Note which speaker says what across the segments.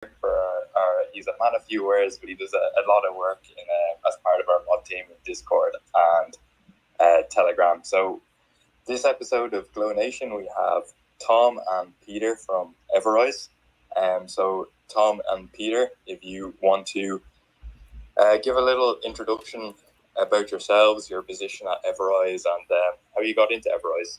Speaker 1: for he's a man of few words, but he does a lot of work as part of our mod team in Discord and Telegram. So this episode of Glow Nation, we have Tom and Peter from Everise. So Tom and Peter, if you want to give a little introduction about yourselves, your position at Everise, and how you got into Everise.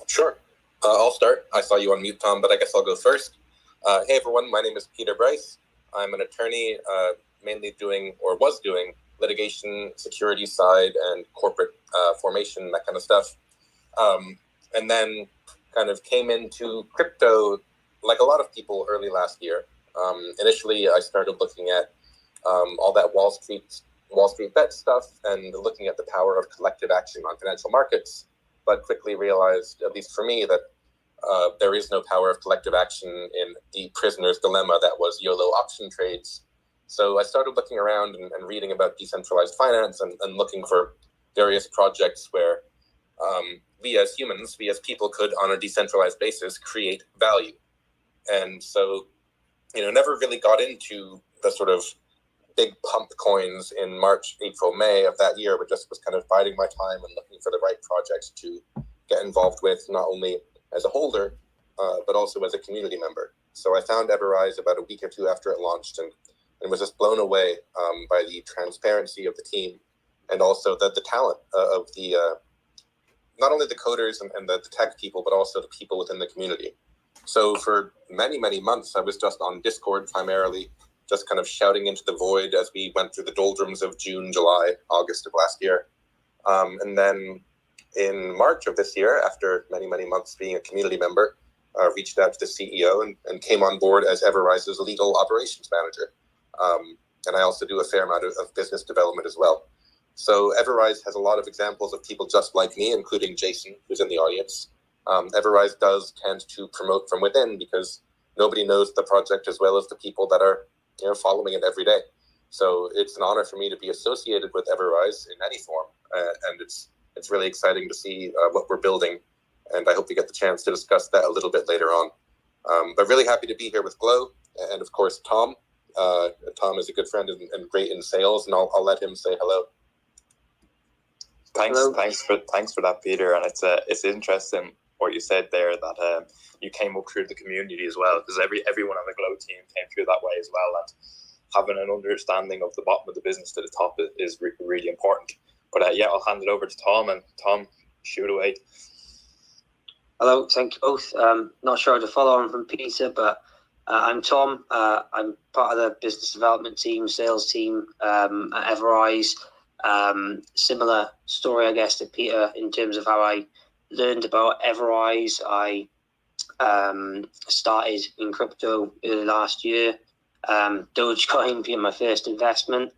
Speaker 2: Sure. I'll start. I saw you on mute, Tom, but I guess I'll go first. Hey, everyone. My name is Peter Bryce. I'm an attorney, mainly was doing litigation, security side, and corporate formation, that kind of stuff. And then kind of came into crypto like a lot of people early last year. Initially, I started looking at all that Wall Street bet stuff and looking at the power of collective action on financial markets, but quickly realized, at least for me, that there is no power of collective action in the prisoner's dilemma that was YOLO option trades. So I started looking around and reading about decentralized finance and looking for various projects where we as humans, we as people could, on a decentralized basis, create value. And so, never really got into the sort of big pump coins in March, April, May of that year, but just was kind of biding my time and looking for the right projects to get involved with, not only as a holder, but also as a community member. So I found Everise about a week or two after it launched and was just blown away by the transparency of the team and also the talent of the, not only the coders and the tech people, but also the people within the community. So for many, many months, I was just on Discord primarily, just kind of shouting into the void as we went through the doldrums of June, July, August of last year. And then in March of this year, after many, many months being a community member, reached out to the CEO and came on board as Everise's legal operations manager. And I also do a fair amount of business development as well. So Everise has a lot of examples of people just like me, including Jason, who's in the audience. Everise does tend to promote from within because nobody knows the project as well as the people that are following it every day. So it's an honor for me to be associated with Everise in any form. And it's really exciting to see what we're building. And I hope we get the chance to discuss that a little bit later on. But really happy to be here with Glow. And of course, Tom. Tom is a good friend and great in sales, and I'll let him say hello.
Speaker 1: Thanks for that, Peter. And it's interesting what you said there, that you came up through the community as well, because everyone on the Glow team came through that way as well, and having an understanding of the bottom of the business to the top is really important. But I'll hand it over to Tom, and Tom, shoot away.
Speaker 3: Hello, thank you both. Not sure how to follow on from Peter, but I'm Tom. I'm part of the business development team, sales team at Everise. Similar story, I guess, to Peter in terms of how I learned about Everise. I started in crypto early last year. Dogecoin being my first investment,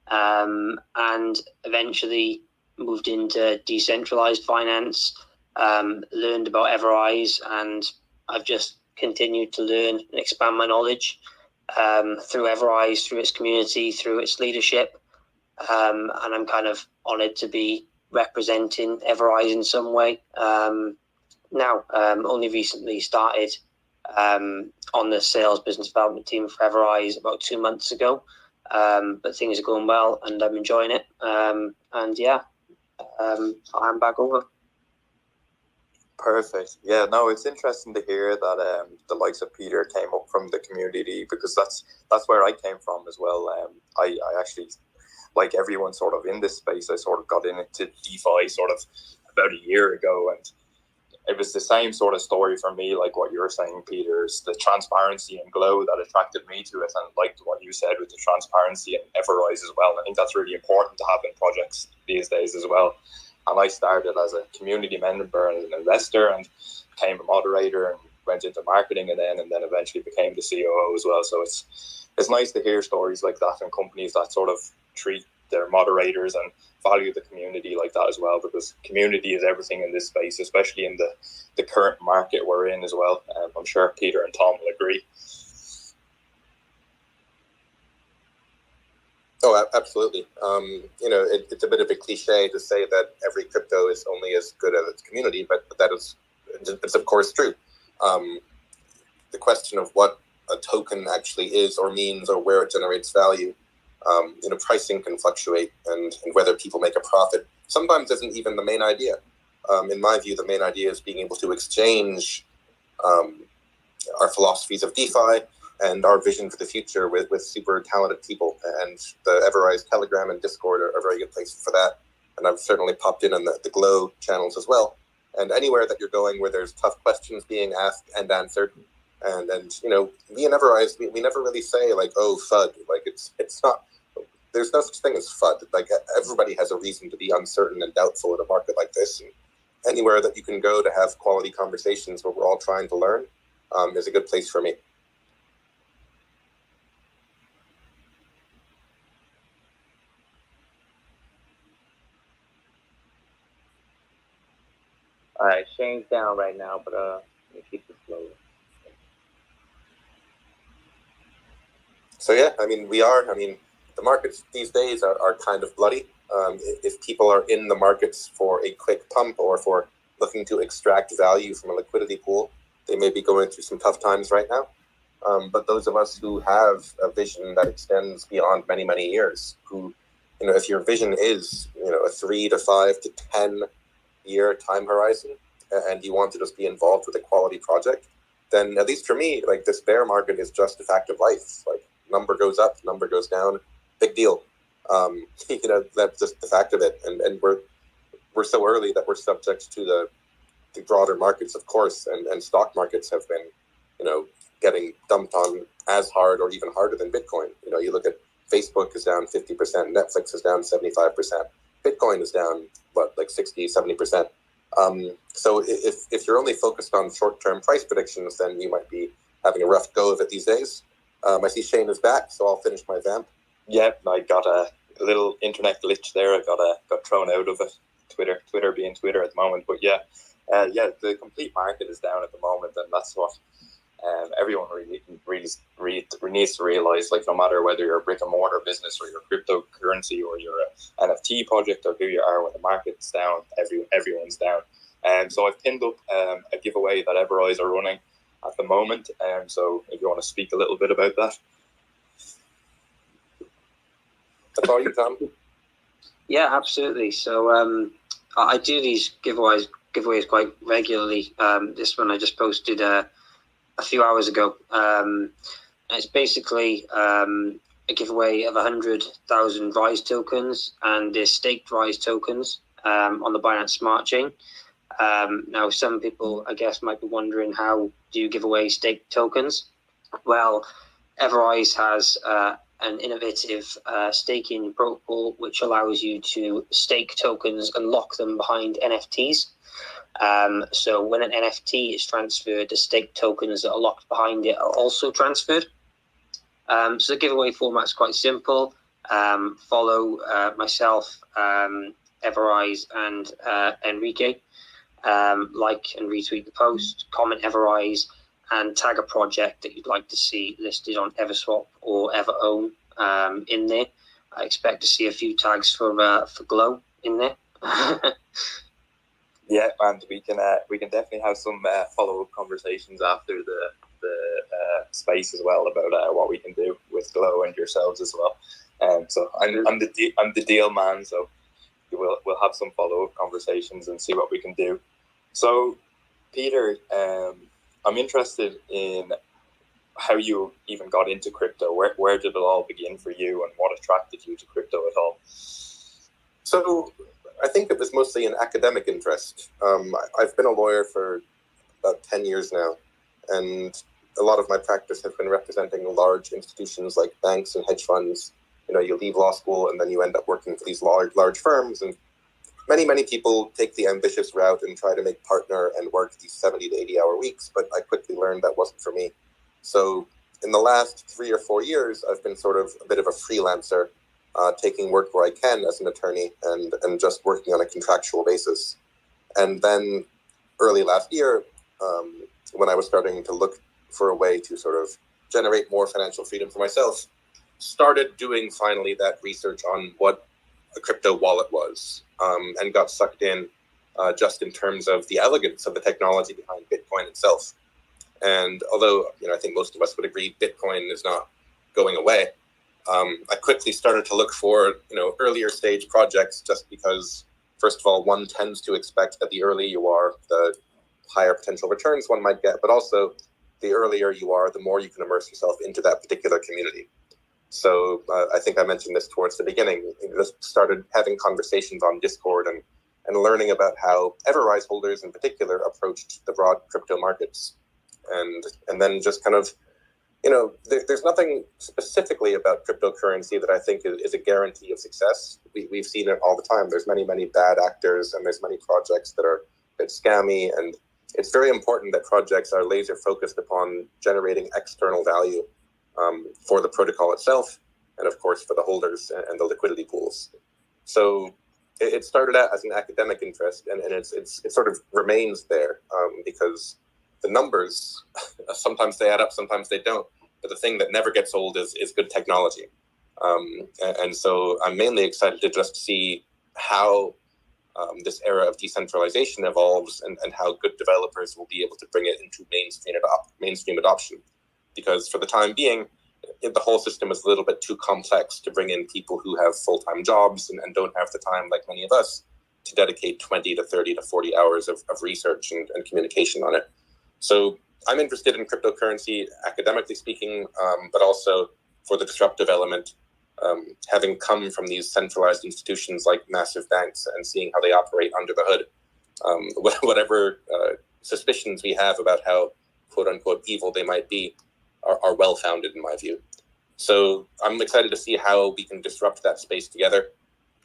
Speaker 3: and eventually moved into decentralized finance. Learned about Everise, and I've just continued to learn and expand my knowledge through Everise, through its community, through its leadership. And I'm kind of honored to be representing Everise in some way. Now, only recently started on the sales business development team for Everise about 2 months ago. But things are going well and I'm enjoying it. And I'm back over.
Speaker 1: Perfect. Yeah, no, it's interesting to hear that the likes of Peter came up from the community, because that's where I came from as well. I actually, like everyone sort of in this space, I sort of got into DeFi sort of about a year ago, and it was the same sort of story for me, like what you're saying, Peter, is the transparency and Glow that attracted me to it, and liked what you said with the transparency and Everise as well. I think that's really important to have in projects these days as well. And I started as a community member and an investor, and became a moderator and went into marketing, and then eventually became the COO as well. So it's nice to hear stories like that and companies that sort of treat their moderators and value the community like that as well, because community is everything in this space, especially in the current market we're in as well. I'm sure Peter and Tom will agree.
Speaker 2: Oh, absolutely. It's a bit of a cliche to say that every crypto is only as good as its community, but it's of course true. the question of what a token actually is or means or where it generates value. Pricing can fluctuate, and whether people make a profit sometimes isn't even the main idea. In my view, the main idea is being able to exchange our philosophies of DeFi and our vision for the future with super talented people. And the Everrise Telegram and Discord are very good places for that. And I've certainly popped in on the Glow channels as well. And anywhere that you're going where there's tough questions being asked and answered. And we in Everrise, we never really say like, oh, FUD. Like it's not, there's no such thing as FUD. Like everybody has a reason to be uncertain and doubtful in a market like this. And anywhere that you can go to have quality conversations where we're all trying to learn is a good place for me.
Speaker 4: All right, Shane's down right now, but let me keep it slow.
Speaker 2: So yeah, the markets these days are kind of bloody. If people are in the markets for a quick pump or for looking to extract value from a liquidity pool, they may be going through some tough times right now. But those of us who have a vision that extends beyond many, many years, who, if your vision is, a 3 to 5 to 10 year time horizon, and you want to just be involved with a quality project, then at least for me, like this bear market is just a fact of life. Like number goes up, number goes down, big deal. That's just the fact of it. And we're so early that we're subject to the broader markets, of course, and stock markets have been, getting dumped on as hard or even harder than Bitcoin. You look at Facebook is down 50%, Netflix is down 75%, Bitcoin is down, like 60, 70%. So if you're only focused on short-term price predictions, then you might be having a rough go of it these days. I see Shane is back, so I'll finish my vamp.
Speaker 1: Yeah, I got a little internet glitch there. I got thrown out of it. Twitter being Twitter at the moment. But yeah, the complete market is down at the moment, and that's what everyone really needs to realize. Like, no matter whether you're a brick and mortar business or you're cryptocurrency or you're an NFT project or who you are, when the market's down, everyone's down. And so I've pinned up a giveaway that Everrise are running at the moment. So if you want to speak a little bit about that.
Speaker 2: That's all you, Tom.
Speaker 3: Yeah, absolutely. So I do these giveaways quite regularly. This one I just posted a few hours ago. It's basically a giveaway of 100,000 Rise tokens, and they're staked Rise tokens on the Binance Smart Chain. Now, some people, I guess, might be wondering, how do you give away staked tokens? Well, Everrise has an innovative staking protocol which allows you to stake tokens and lock them behind NFTs. So when an NFT is transferred, the staked tokens that are locked behind it are also transferred. So the giveaway format is quite simple. Follow myself, Everrise, and Enrique. Like and retweet the post, comment Everrise, and tag a project that you'd like to see listed on Everswap or Everown in there. I expect to see a few tags for Glow in there.
Speaker 1: Yeah, and we can definitely have some follow-up conversations after the space as well about what we can do with Glow and yourselves as well. So I'm the deal man, so we'll have some follow-up conversations and see what we can do. So, Peter, I'm interested in how you even got into crypto. Where did it all begin for you, and what attracted you to crypto at all?
Speaker 2: So I think it was mostly an academic interest. I've been a lawyer for about 10 years now, and a lot of my practice has been representing large institutions like banks and hedge funds. You leave law school and then you end up working for these large firms, and many people take the ambitious route and try to make partner and work these 70 to 80 hour weeks, but I quickly learned that wasn't for me. So in the last 3 or 4 years, I've been sort of a bit of a freelancer, taking work where I can as an attorney and just working on a contractual basis. And then early last year, when I was starting to look for a way to sort of generate more financial freedom for myself, started doing finally that research on what a crypto wallet was, and got sucked in just in terms of the elegance of the technology behind Bitcoin itself. And although, I think most of us would agree Bitcoin is not going away, I quickly started to look for, earlier stage projects, just because, first of all, one tends to expect that the earlier you are, the higher potential returns one might get, but also the earlier you are, the more you can immerse yourself into that particular community. So I think I mentioned this towards the beginning. Just started having conversations on Discord and learning about how Everrise holders in particular approached the broad crypto markets. And then just kind of, there's nothing specifically about cryptocurrency that I think is a guarantee of success. We've seen it all the time. There's many, many bad actors, and there's many projects that are a bit scammy. And it's very important that projects are laser focused upon generating external value for the protocol itself, and of course for the holders and the liquidity pools. So it started out as an academic interest, and it sort of remains there because the numbers, sometimes they add up, sometimes they don't. But the thing that never gets old is good technology. And so I'm mainly excited to just see how this era of decentralization evolves and how good developers will be able to bring it into mainstream adoption. Because for the time being, the whole system is a little bit too complex to bring in people who have full-time jobs and don't have the time, like many of us, to dedicate 20 to 30 to 40 hours of research and communication on it. So I'm interested in cryptocurrency, academically speaking, but also for the disruptive element, having come from these centralized institutions like massive banks and seeing how they operate under the hood. Whatever suspicions we have about how quote-unquote evil they might be are well-founded in my view. So I'm excited to see how we can disrupt that space together,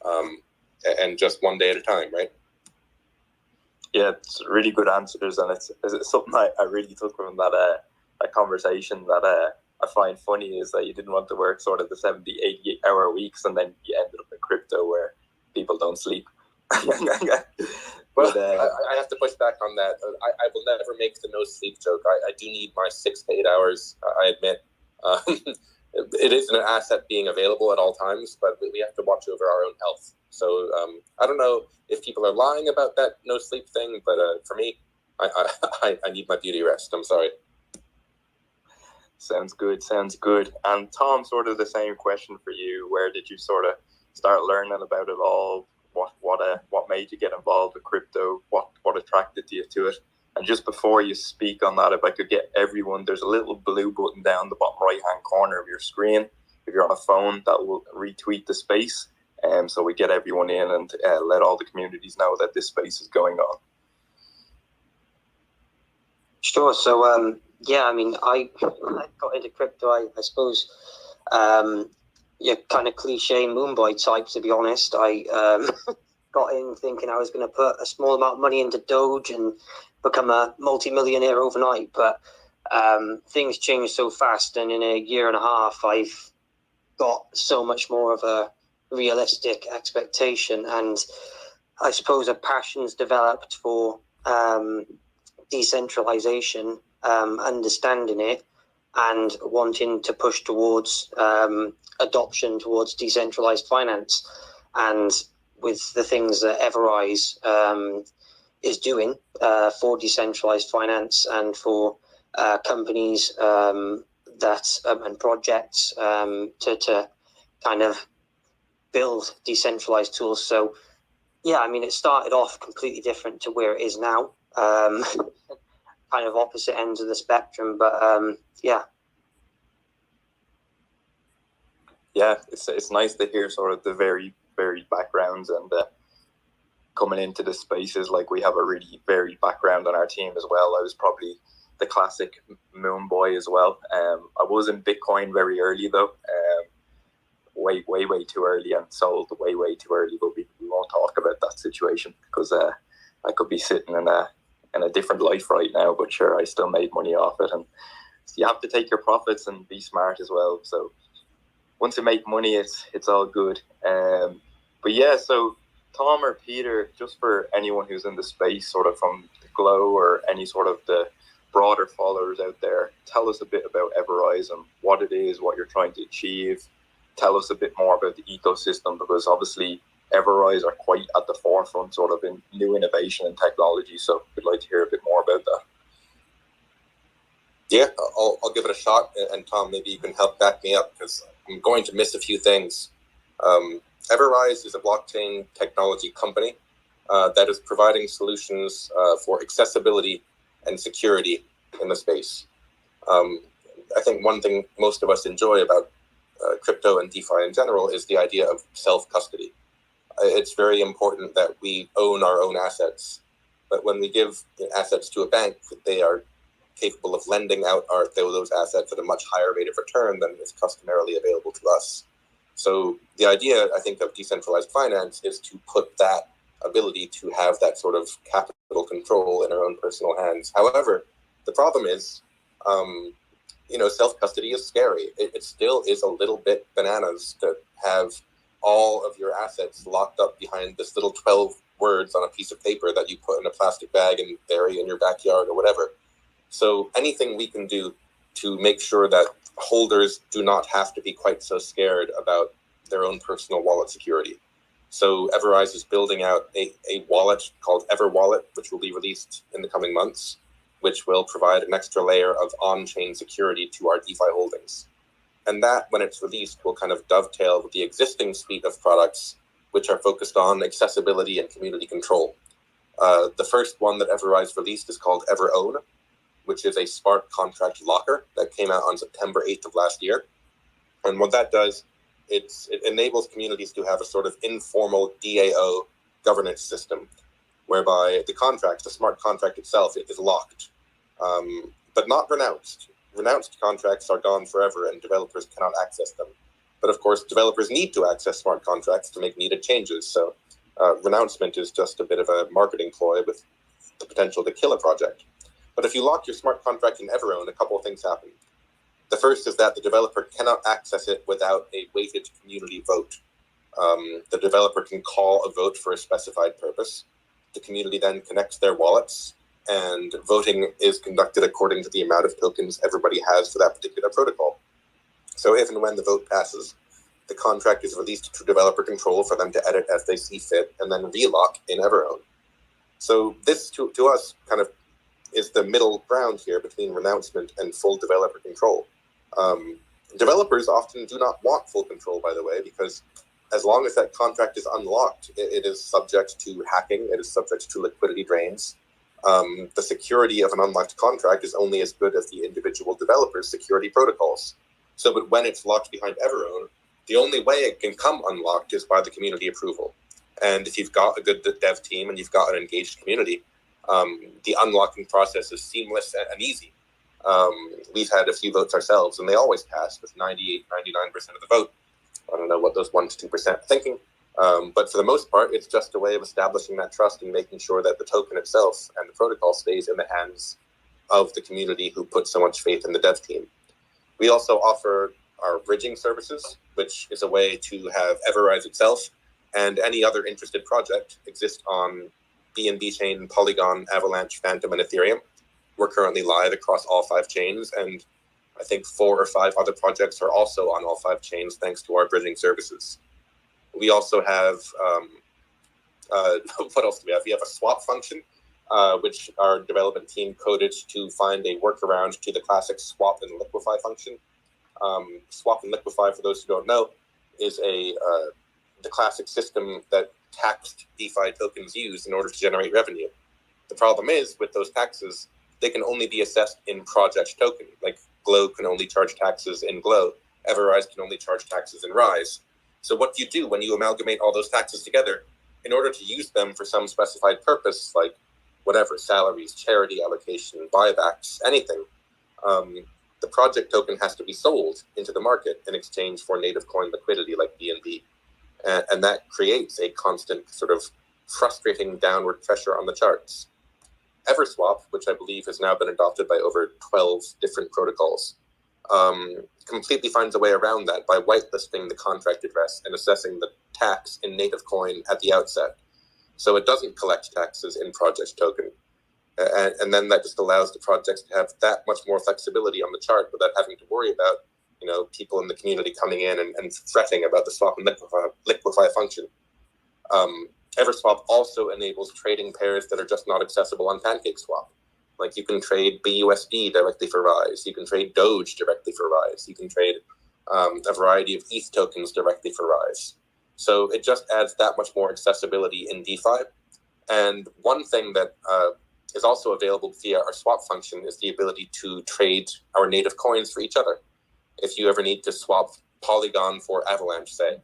Speaker 2: and just one day at a time, right?
Speaker 1: Yeah, it's really good answers, and it's something I really took from that conversation that I find funny is that you didn't want to work sort of the 70, 80 hour weeks, and then you ended up in crypto where people don't sleep.
Speaker 2: Well, I have to push back on that. I will never make the no sleep joke. I do need my 6 to 8 hours, I admit. It is an asset being available at all times, but we have to watch over our own health. So I don't know if people are lying about that no sleep thing, but for me, I need my beauty rest. I'm sorry.
Speaker 1: Sounds good. And Tom, sort of the same question for you. Where did you sort of start learning about it all? What made you get involved with crypto? What attracted you to it? And just before you speak on that, if I could get everyone, there's a little blue button down the bottom right-hand corner of your screen. If you're on a phone, that will retweet the space. So we get everyone in and let all the communities know that this space is going on.
Speaker 3: Sure. So, I got into crypto, I suppose, kind of cliche Moonboy type, to be honest. I got in thinking I was going to put a small amount of money into Doge and become a multi-millionaire overnight. But things changed so fast, and in a year and a half, I've got so much more of a realistic expectation, and I suppose a passion's developed for decentralization, understanding it, and wanting to push towards adoption towards decentralized finance. And with the things that Everrise is doing for decentralized finance and for companies that and projects to kind of build decentralized tools. So yeah, it started off completely different to where it is now. Kind of opposite ends of the spectrum, but yeah,
Speaker 1: it's nice to hear sort of the very varied backgrounds and coming into the spaces. Like, we have a really varied background on our team as well. I was probably the classic moon boy as well. I was in Bitcoin very early though, way too early, and sold way too early, but we won't talk about that situation because I could be sitting in a different life right now, but sure, I still made money off it. And you have to take your profits and be smart as well. So once you make money, it's all good. But yeah, so Tom or Peter, just for anyone who's in the space, sort of from the Glow or any sort of the broader followers out there, tell us a bit about Everrise and what it is, what you're trying to achieve. Tell us a bit more about the ecosystem, because obviously Everrise are quite at the forefront sort of in new innovation and technology. So we'd like to hear a bit more about that.
Speaker 2: Yeah, I'll give it a shot, and Tom, maybe you can help back me up because I'm going to miss a few things. Everrise is a blockchain technology company that is providing solutions for accessibility and security in the space. I think one thing most of us enjoy about crypto and DeFi in general is the idea of self-custody. It's very important that we own our own assets, but when we give assets to a bank, they are capable of lending out those assets at a much higher rate of return than is customarily available to us. So the idea, I think, of decentralized finance is to put that ability to have that sort of capital control in our own personal hands. However, the problem is, self-custody is scary. It still is a little bit bananas to have all of your assets locked up behind this little 12 words on a piece of paper that you put in a plastic bag and bury in your backyard or whatever. So anything we can do to make sure that holders do not have to be quite so scared about their own personal wallet security. So Everrise is building out a wallet called EverWallet, which will be released in the coming months, which will provide an extra layer of on-chain security to our DeFi holdings. And that, when it's released, will kind of dovetail with the existing suite of products, which are focused on accessibility and community control. The first one that Everrise released is called EverOwn, which is a smart contract locker that came out on September 8th of last year. And what that does, it enables communities to have a sort of informal DAO governance system, whereby the smart contract itself, is locked, but not renounced. Renounced contracts are gone forever and developers cannot access them. But of course, developers need to access smart contracts to make needed changes. So renouncement is just a bit of a marketing ploy with the potential to kill a project. But if you lock your smart contract in EverOwn, a couple of things happen. The first is that the developer cannot access it without a weighted community vote. The developer can call a vote for a specified purpose. The community then connects their wallets, and voting is conducted according to the amount of tokens everybody has for that particular protocol. So if and when the vote passes, the contract is released to developer control for them to edit as they see fit, and then relock in EverOwn. So this, to us, kind of is the middle ground here between renouncement and full developer control. Developers often do not want full control, by the way, because as long as that contract is unlocked, it is subject to hacking, it is subject to liquidity drains. The security of an unlocked contract is only as good as the individual developer's security protocols. So, but when it's locked behind EverOwn, the only way it can come unlocked is by the community approval. And if you've got a good dev team and you've got an engaged community, the unlocking process is seamless and easy. We've had a few votes ourselves, and they always pass with 98, 99% of the vote. I don't know what those 1% to 2% are thinking. But for the most part, it's just a way of establishing that trust and making sure that the token itself and the protocol stays in the hands of the community who put so much faith in the dev team. We also offer our bridging services, which is a way to have Everrise itself and any other interested project exist on BNB Chain, Polygon, Avalanche, Phantom, and Ethereum. We're currently live across all 5 chains, and I think 4 or 5 other projects are also on all 5 chains thanks to our bridging services. We also have, what else do we have? We have a swap function, which our development team coded to find a workaround to the classic swap and liquefy function. Swap and liquefy, for those who don't know, is the classic system that taxed DeFi tokens use in order to generate revenue. The problem is, with those taxes, they can only be assessed in project token. Like Glow can only charge taxes in Glow. Everrise can only charge taxes in Rise. So what do you do when you amalgamate all those taxes together? In order to use them for some specified purpose, like whatever, salaries, charity allocation, buybacks, anything, the project token has to be sold into the market in exchange for native coin liquidity like BNB. And that creates a constant sort of frustrating downward pressure on the charts. Everswap, which I believe has now been adopted by over 12 different protocols, completely finds a way around that by whitelisting the contract address and assessing the tax in native coin at the outset. So it doesn't collect taxes in project token. And then that just allows the projects to have that much more flexibility on the chart without having to worry about, people in the community coming in and fretting about the swap and liquefy function. Everswap also enables trading pairs that are just not accessible on PancakeSwap. Like you can trade BUSD directly for Rise. You can trade Doge directly for Rise. You can trade a variety of ETH tokens directly for Rise. So it just adds that much more accessibility in DeFi. And one thing that is also available via our swap function is the ability to trade our native coins for each other. If you ever need to swap Polygon for Avalanche, say,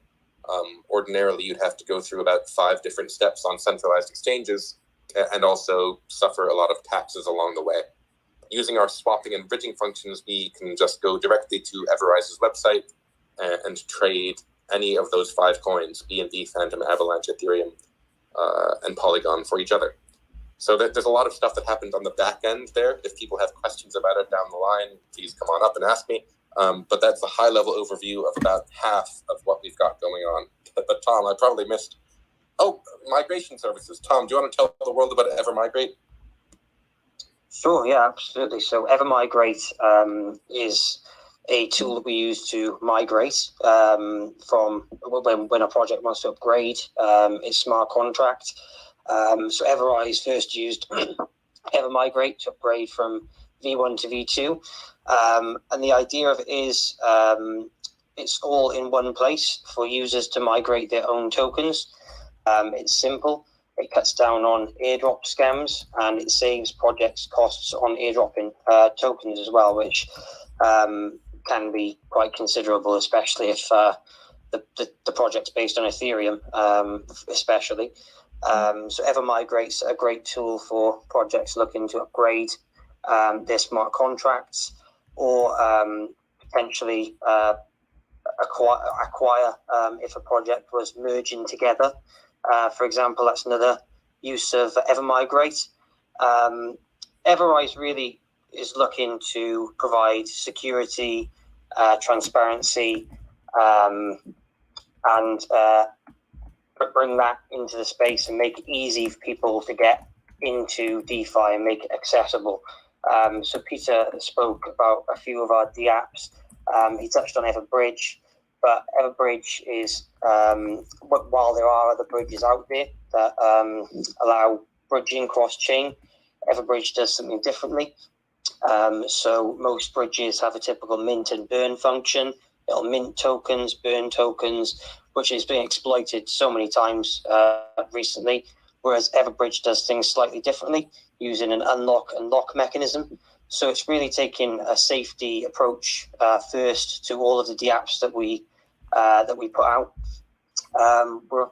Speaker 2: ordinarily you'd have to go through about 5 different steps on centralized exchanges and also suffer a lot of taxes along the way. Using our swapping and bridging functions, we can just go directly to Everrise's website and trade any of those 5 coins, BNB, Phantom, Avalanche, Ethereum, and Polygon for each other. So there's a lot of stuff that happens on the back end there. If people have questions about it down the line, please come on up and ask me. But that's a high-level overview of about half of what we've got going on. But Tom, I probably missed... Oh, migration services. Tom, do you want to tell the world about Evermigrate?
Speaker 3: Sure, yeah, absolutely. So Evermigrate is a tool that we use to migrate from when a project wants to upgrade its smart contract. So Everrise first used Evermigrate to upgrade from V1 to V2. And the idea of it is it's all in one place for users to migrate their own tokens. It's simple. It cuts down on airdrop scams, and it saves projects costs on airdropping tokens as well, which can be quite considerable, especially if the project's based on Ethereum, especially. So Evermigrate's a great tool for projects looking to upgrade their smart contracts or potentially acquire if a project was merging together. For example, that's another use of Evermigrate. Everrise really is looking to provide security, transparency, and bring that into the space and make it easy for people to get into DeFi and make it accessible. So Peter spoke about a few of our DApps. He touched on Everbridge, but Everbridge is, while there are other bridges out there that allow bridging cross-chain, Everbridge does something differently. So most bridges have a typical mint and burn function. It'll mint tokens, burn tokens, which is being exploited so many times recently, whereas Everbridge does things slightly differently, using an unlock and lock mechanism. So it's really taking a safety approach first to all of the DApps that we put out.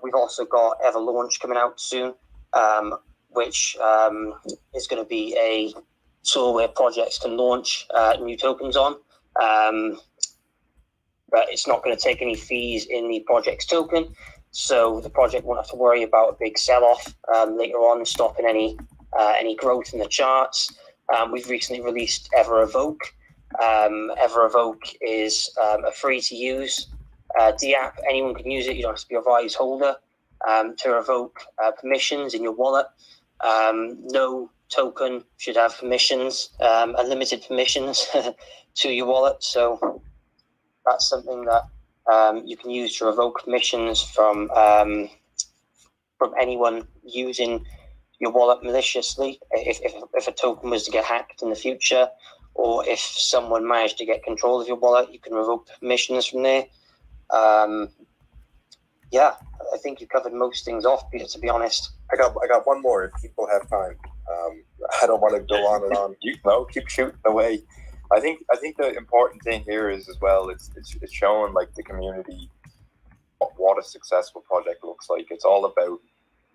Speaker 3: We've also got Everlaunch coming out soon, which is going to be a tool where projects can launch new tokens on. But it's not going to take any fees in the project's token, so the project won't have to worry about a big sell-off later on, stopping any growth in the charts. We've recently released EverEvoke. EverEvoke is a free-to-use DApp. Anyone can use it. You don't have to be a Rise holder to revoke permissions in your wallet. No token should have permissions, unlimited permissions to your wallet. So that's something that you can use to revoke permissions from anyone using your wallet maliciously. If a token was to get hacked in the future, or if someone managed to get control of your wallet, you can revoke permissions from there. Yeah, I think you covered most things off, Peter, to be honest.
Speaker 2: I got one more if people have time. I don't want to go on and on.
Speaker 1: Keep shooting away. I think the important thing here is as well, it's showing like the community what a successful project looks like. It's all about,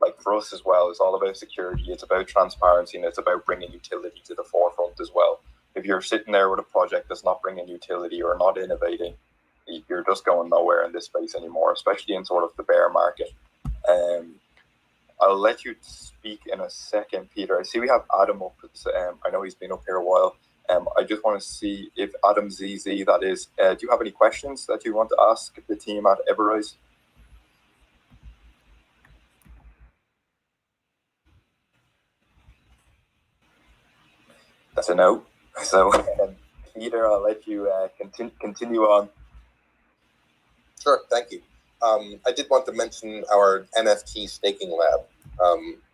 Speaker 1: like for us as well, it's all about security, it's about transparency, and it's about bringing utility to the forefront as well. If you're sitting there with a project that's not bringing utility or not innovating, you're just going nowhere in this space anymore, especially in sort of the bear market. I'll let you speak in a second, Peter. I see we have Adam up. I know he's been up here a while. I just want to see if Adam ZZ, that is, do you have any questions that you want to ask the team at Everrise? That's a no. So, Peter, I'll let you continue on.
Speaker 2: Sure, thank you. I did want to mention our NFT staking lab,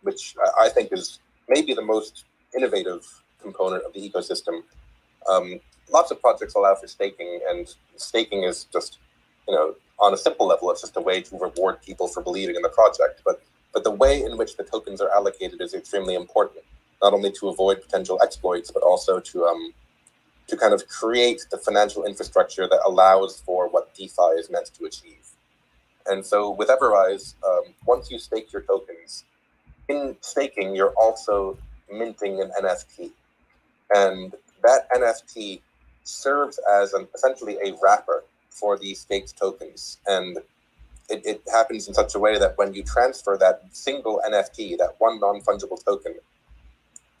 Speaker 2: which I think is maybe the most innovative component of the ecosystem. Lots of projects allow for staking, and staking is just, on a simple level, it's just a way to reward people for believing in the project. But the way in which the tokens are allocated is extremely important, not only to avoid potential exploits, but also to kind of create the financial infrastructure that allows for what DeFi is meant to achieve. And so with Everrise, once you stake your tokens, in staking, you're also minting an NFT. And that NFT serves as essentially a wrapper for the staked tokens. And it happens in such a way that when you transfer that single NFT, that one non-fungible token,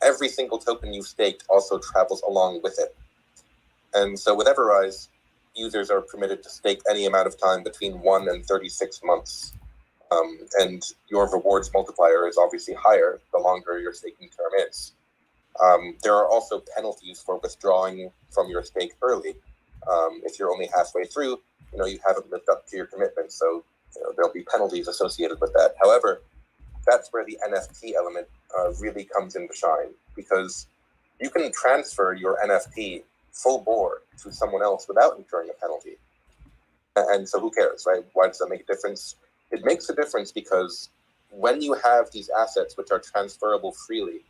Speaker 2: every single token you staked also travels along with it. And so with Everrise, users are permitted to stake any amount of time between 1 and 36 months. And your rewards multiplier is obviously higher the longer your staking term is. There are also penalties for withdrawing from your stake early. If you're only halfway through, you haven't lived up to your commitment. So there'll be penalties associated with that. However, that's where the NFT element really comes into shine, because you can transfer your NFT full bore to someone else without incurring a penalty. And so who cares, right? Why does that make a difference? It makes a difference because when you have these assets which are transferable freely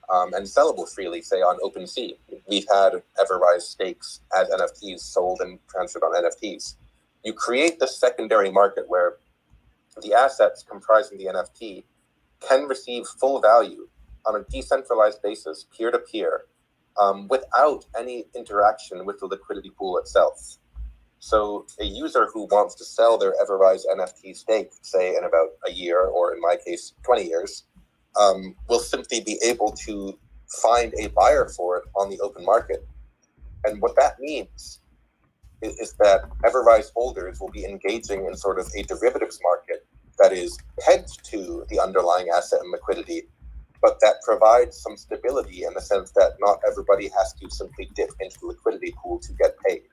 Speaker 2: and sellable freely, say on OpenSea, we've had Everrise stakes as NFTs sold and transferred on NFTs. You create this secondary market where the assets comprising the NFT can receive full value on a decentralized basis, peer-to-peer, without any interaction with the liquidity pool itself. So a user who wants to sell their Everrise NFT stake, say in about a year, or in my case, 20 years, will simply be able to find a buyer for it on the open market. And what that means is that Everrise holders will be engaging in sort of a derivatives market that is pegged to the underlying asset and liquidity, but that provides some stability in the sense that not everybody has to simply dip into the liquidity pool to get paid.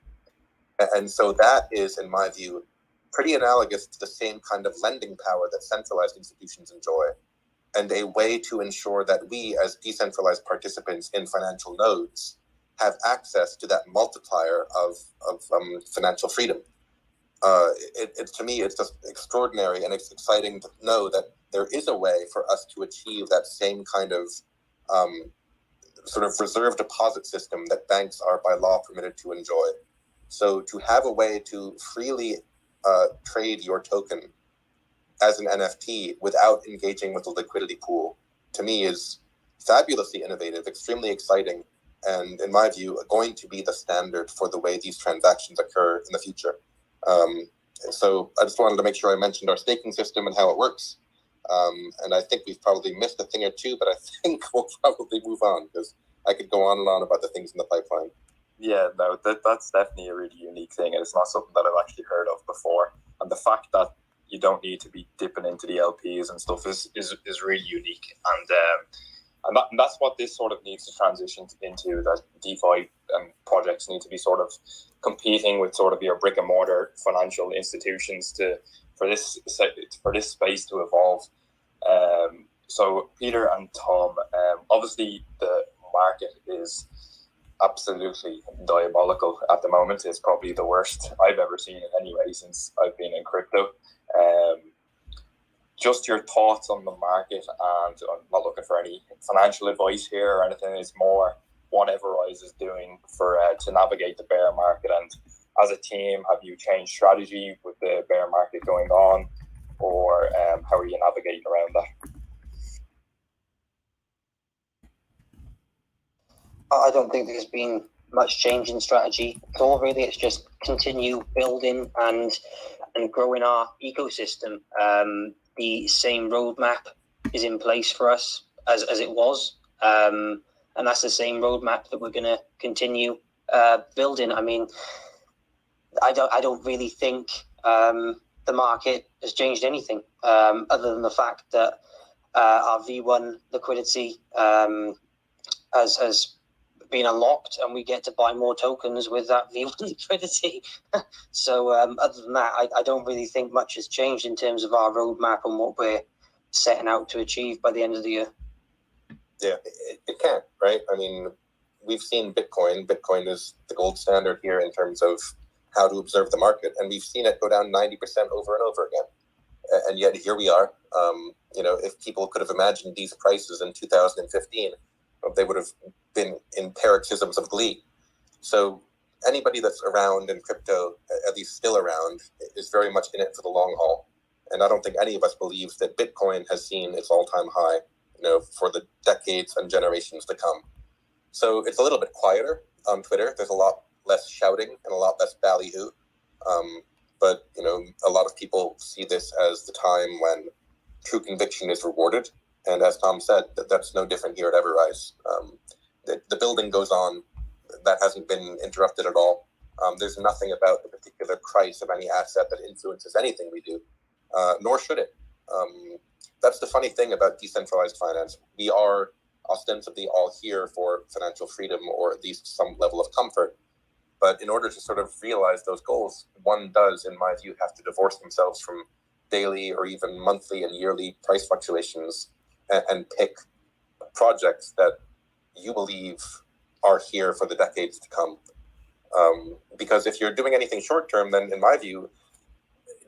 Speaker 2: And so that is, in my view, pretty analogous to the same kind of lending power that centralized institutions enjoy, and a way to ensure that we, as decentralized participants in financial nodes, have access to that multiplier of financial freedom. To me, it's just extraordinary, and it's exciting to know that there is a way for us to achieve that same kind of sort of reserve deposit system that banks are by law permitted to enjoy. So to have a way to freely trade your token as an NFT without engaging with the liquidity pool, to me, is fabulously innovative, extremely exciting, and in my view, going to be the standard for the way these transactions occur in the future. So I just wanted to make sure I mentioned our staking system and how it works. And I think we've probably missed a thing or two, but I think we'll probably move on, because I could go on and on about the things in the pipeline.
Speaker 1: Yeah, no, that's definitely a really unique thing, and it's not something that I've actually heard of before. And the fact that you don't need to be dipping into the LPs and stuff is really unique, and that's what this sort of needs to transition into. That DeFi projects need to be sort of competing with sort of your brick and mortar financial institutions for this space to evolve. So Peter and Tom, obviously the market is absolutely diabolical at the moment. It's probably the worst I've ever seen it anyway since I've been in crypto. Just your thoughts on the market, and I'm not looking for any financial advice here or anything. It's more what Everrise is doing to navigate the bear market. And as a team, have you changed strategy with the bear market going on, or how are you navigating around that?
Speaker 3: I don't think there's been much change in strategy at all, really. It's just continue building and growing our ecosystem. The same roadmap is in place for us as it was. And that's the same roadmap that we're going to continue building. I mean, I don't really think the market has changed anything other than the fact that our V1 liquidity has been unlocked, and we get to buy more tokens with that V1 liquidity. So other than that, I don't really think much has changed in terms of our roadmap and what we're setting out to achieve by the end of the year.
Speaker 2: Yeah, it can't, right? I mean, we've seen Bitcoin. Bitcoin is the gold standard here in terms of how to observe the market, and we've seen it go down 90% over and over again. And yet here we are. If people could have imagined these prices in 2015, they would have been in paroxysms of glee. So anybody that's around in crypto, at least still around, is very much in it for the long haul. And I don't think any of us believes that Bitcoin has seen its all-time high, for the decades and generations to come. So it's a little bit quieter on Twitter. There's a lot less shouting and a lot less ballyhoo. But a lot of people see this as the time when true conviction is rewarded. And as Tom said, that's no different here at Everrise. The building goes on. That hasn't been interrupted at all. There's nothing about the particular price of any asset that influences anything we do, nor should it. That's the funny thing about decentralized finance. We are ostensibly all here for financial freedom, or at least some level of comfort. But in order to sort of realize those goals, one does, in my view, have to divorce themselves from daily or even monthly and yearly price fluctuations and pick projects that you believe are here for the decades to come. Because if you're doing anything short term, then in my view,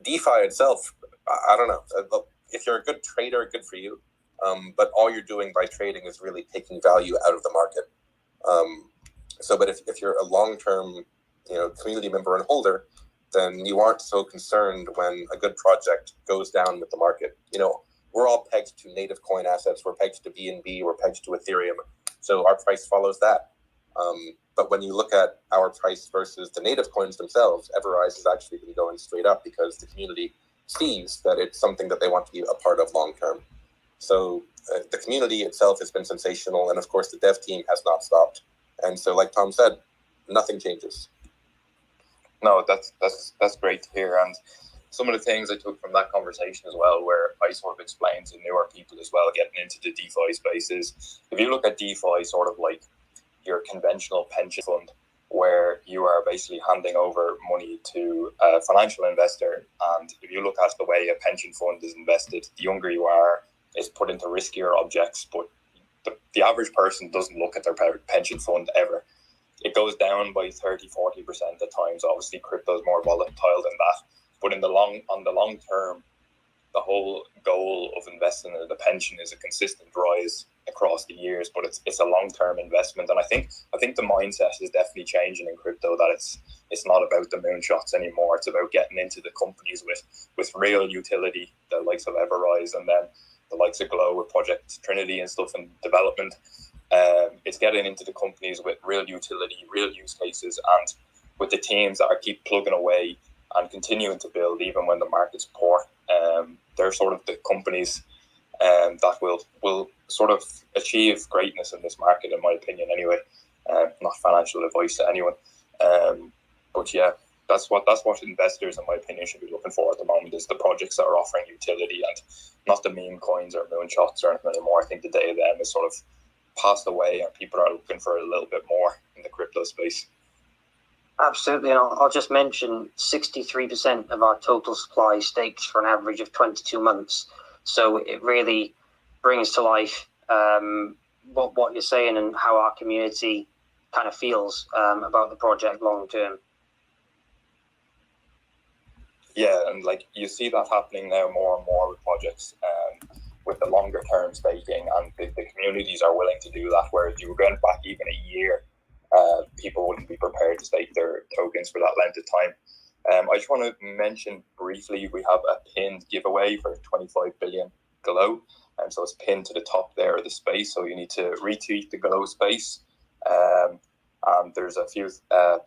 Speaker 2: DeFi itself, I don't know. If you're a good trader, good for you. But all you're doing by trading is really taking value out of the market. But if you're a long-term, community member and holder, then you aren't so concerned when a good project goes down with the market. We're all pegged to native coin assets. We're pegged to BNB. We're pegged to Ethereum. So our price follows that. But when you look at our price versus the native coins themselves, Everrise has actually been going straight up because the community sees that it's something that they want to be a part of long-term. So the community itself has been sensational. And of course, the dev team has not stopped. And so, like Tom said, nothing changes.
Speaker 1: No, that's great to hear. And some of the things I took from that conversation as well, where I sort of explained to newer people as well, getting into the DeFi space, is if you look at DeFi sort of like your conventional pension fund, where you are basically handing over money to a financial investor. And if you look at the way a pension fund is invested, the younger you are, it's put into riskier objects, but the average person doesn't look at their pension fund ever. It goes down by 30-40% at times. Obviously, crypto is more volatile than that. But on the long term, the whole goal of investing in the pension is a consistent rise across the years. But it's a long term investment, and I think the mindset is definitely changing in crypto. That it's not about the moonshots anymore. It's about getting into the companies with real utility, the likes of Everrise, and then the likes of Glow with Project Trinity and stuff in development. It's getting into the companies with real utility, real use cases, and with the teams that are keep plugging away and continuing to build even when the market's poor. They're sort of the companies that will sort of achieve greatness in this market, in my opinion anyway. Not financial advice to anyone. But yeah, that's what investors, in my opinion, should be looking for at the moment, is the projects that are offering utility and not the meme coins or moonshots or anything anymore. I think the day of them is sort of passed away, and people are looking for a little bit more in the crypto space.
Speaker 3: Absolutely, and I'll just mention 63% of our total supply staked for an average of 22 months. So it really brings to life what you're saying and how our community kind of feels about the project long term.
Speaker 1: Yeah, and like you see that happening now more and more with projects, with the longer term staking, and the communities are willing to do that. Whereas you were going back even a year, people wouldn't be prepared to stake their tokens for that length of time. I just want to mention briefly, we have a pinned giveaway for 25 billion Glow. And so it's pinned to the top there of the space. So you need to retweet the Glow space. And there's a few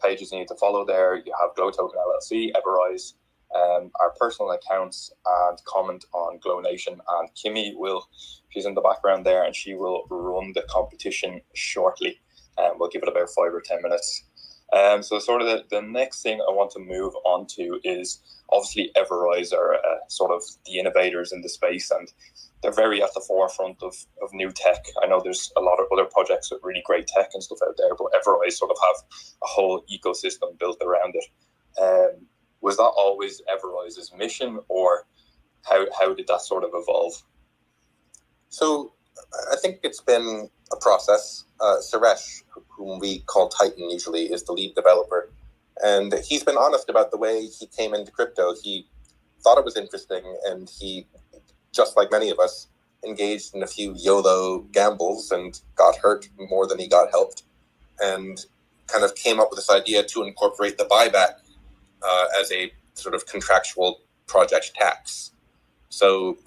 Speaker 1: pages you need to follow there. You have Glow Token LLC, Everrise, our personal accounts, and comment on Glow Nation. And Kimmy she's in the background there, and she will run the competition shortly. We'll give it about 5 or 10 minutes. So sort of the next thing I want to move on to is obviously Everrise are sort of the innovators in the space, and they're very at the forefront of new tech. I know there's a lot of other projects with really great tech and stuff out there, but Everrise sort of have a whole ecosystem built around it. Was that always Everrise's mission, or how did that sort of evolve?
Speaker 2: So I think it's been a process. Suresh, whom we call Titan usually, is the lead developer. And he's been honest about the way he came into crypto. He thought it was interesting, and he, just like many of us, engaged in a few YOLO gambles and got hurt more than he got helped, and kind of came up with this idea to incorporate the buyback as a sort of contractual project tax. So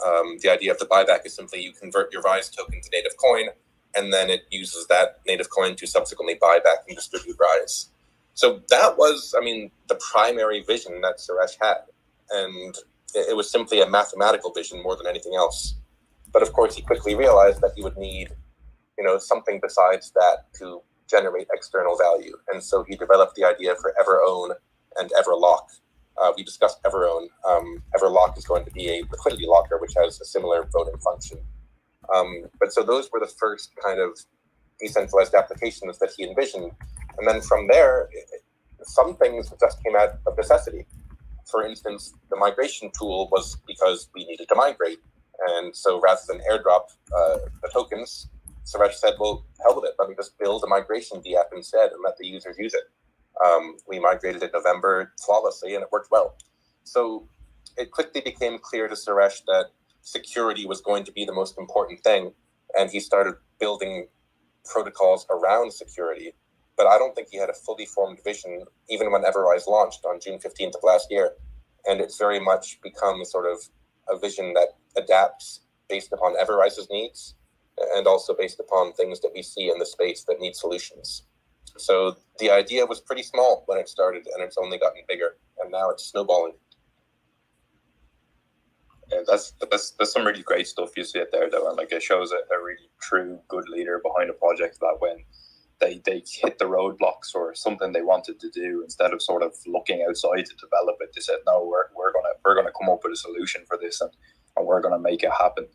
Speaker 2: the idea of the buyback is simply you convert your Rise token to native coin, and then it uses that native coin to subsequently buy back and distribute Rise. So that was, the primary vision that Suresh had. And it was simply a mathematical vision more than anything else. But of course, he quickly realized that he would need, something besides that to generate external value. And so he developed the idea for EverOwn and EverLock. We discussed EverOwn. EverLock is going to be a liquidity locker, which has a similar voting function. But so those were the first kind of decentralized applications that he envisioned. And then from there, some things just came out of necessity. For instance, the migration tool was because we needed to migrate. And so rather than airdrop the tokens, Suresh said, well, hell with it. Let me just build a migration DApp instead and let the users use it. We migrated in November flawlessly, and it worked well. So it quickly became clear to Suresh that security was going to be the most important thing, and he started building protocols around security. But I don't think he had a fully formed vision, even when Everrise launched on June 15th of last year. And it's very much become sort of a vision that adapts based upon Everrise's needs, and also based upon things that we see in the space that need solutions. So the idea was pretty small when it started, and it's only gotten bigger, and now it's snowballing.
Speaker 1: Yeah, that's some really great stuff you see it there, though, and it shows a really true good leader behind a project that when they hit the roadblocks or something they wanted to do, instead of sort of looking outside to develop it, they said, no, we're gonna come up with a solution for this, and we're gonna make it happen.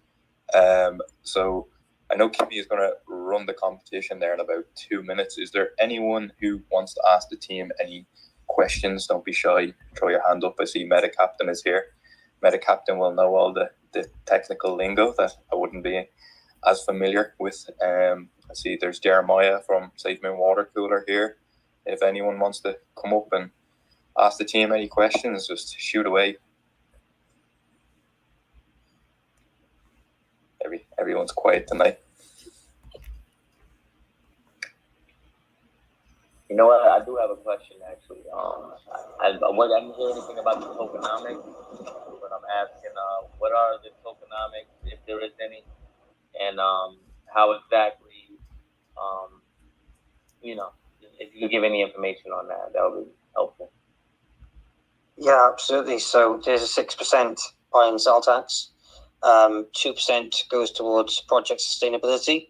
Speaker 1: So I know Kippy is gonna run the competition there in about 2 minutes. Is there anyone who wants to ask the team any questions? Don't be shy. Throw your hand up. I see Meta Captain is here. Meta Captain will know all the technical lingo that I wouldn't be as familiar with. I see there's Jeremiah from SafeMoon Water Cooler here. If anyone wants to come up and ask the team any questions, just shoot away. Everyone's quiet tonight.
Speaker 4: You know what? I do have a question, actually. I didn't hear anything about the tokenomics, but I'm asking, what are the tokenomics, if there is any, and how exactly, if you could give any information on that, that would be helpful.
Speaker 3: Yeah, absolutely. So there's a 6% buy and sell tax. 2% goes towards project sustainability,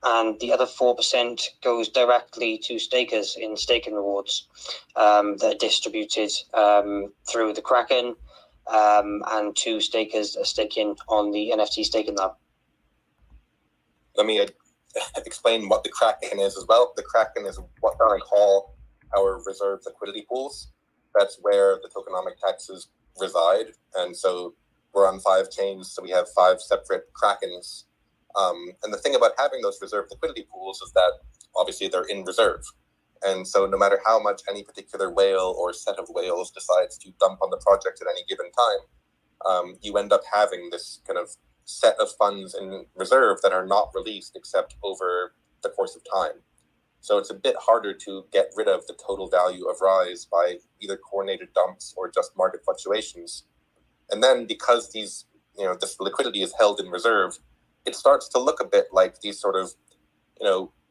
Speaker 3: and the other 4% goes directly to stakers in staking rewards that are distributed through the Kraken, and 2 stakers are staking on the NFT staking lab.
Speaker 2: Let me explain what the Kraken is as well. The Kraken is what I call our reserve liquidity pools. That's where the tokenomic taxes reside. And so we're on 5 chains, so we have 5 separate Krakens. And the thing about having those reserve liquidity pools is that obviously they're in reserve. And so no matter how much any particular whale or set of whales decides to dump on the project at any given time, you end up having this kind of set of funds in reserve that are not released except over the course of time. So it's a bit harder to get rid of the total value of Rise by either coordinated dumps or just market fluctuations. And then because these, this liquidity is held in reserve, it starts to look a bit like these sort of,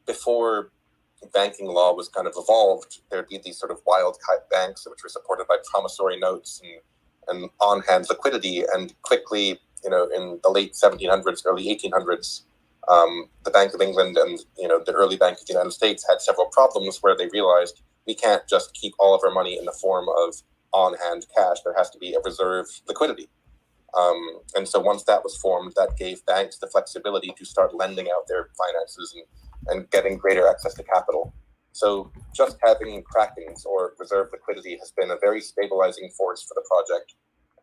Speaker 2: before banking law was kind of evolved, there'd be these sort of wild cut banks which were supported by promissory notes and on-hand liquidity. And quickly, in the late 1700s, early 1800s, the Bank of England and, the early Bank of the United States had several problems where they realized we can't just keep all of our money in the form of on-hand cash. There has to be a reserve liquidity. And so once that was formed, that gave banks the flexibility to start lending out their finances and getting greater access to capital. So just having Krakens or reserve liquidity has been a very stabilizing force for the project.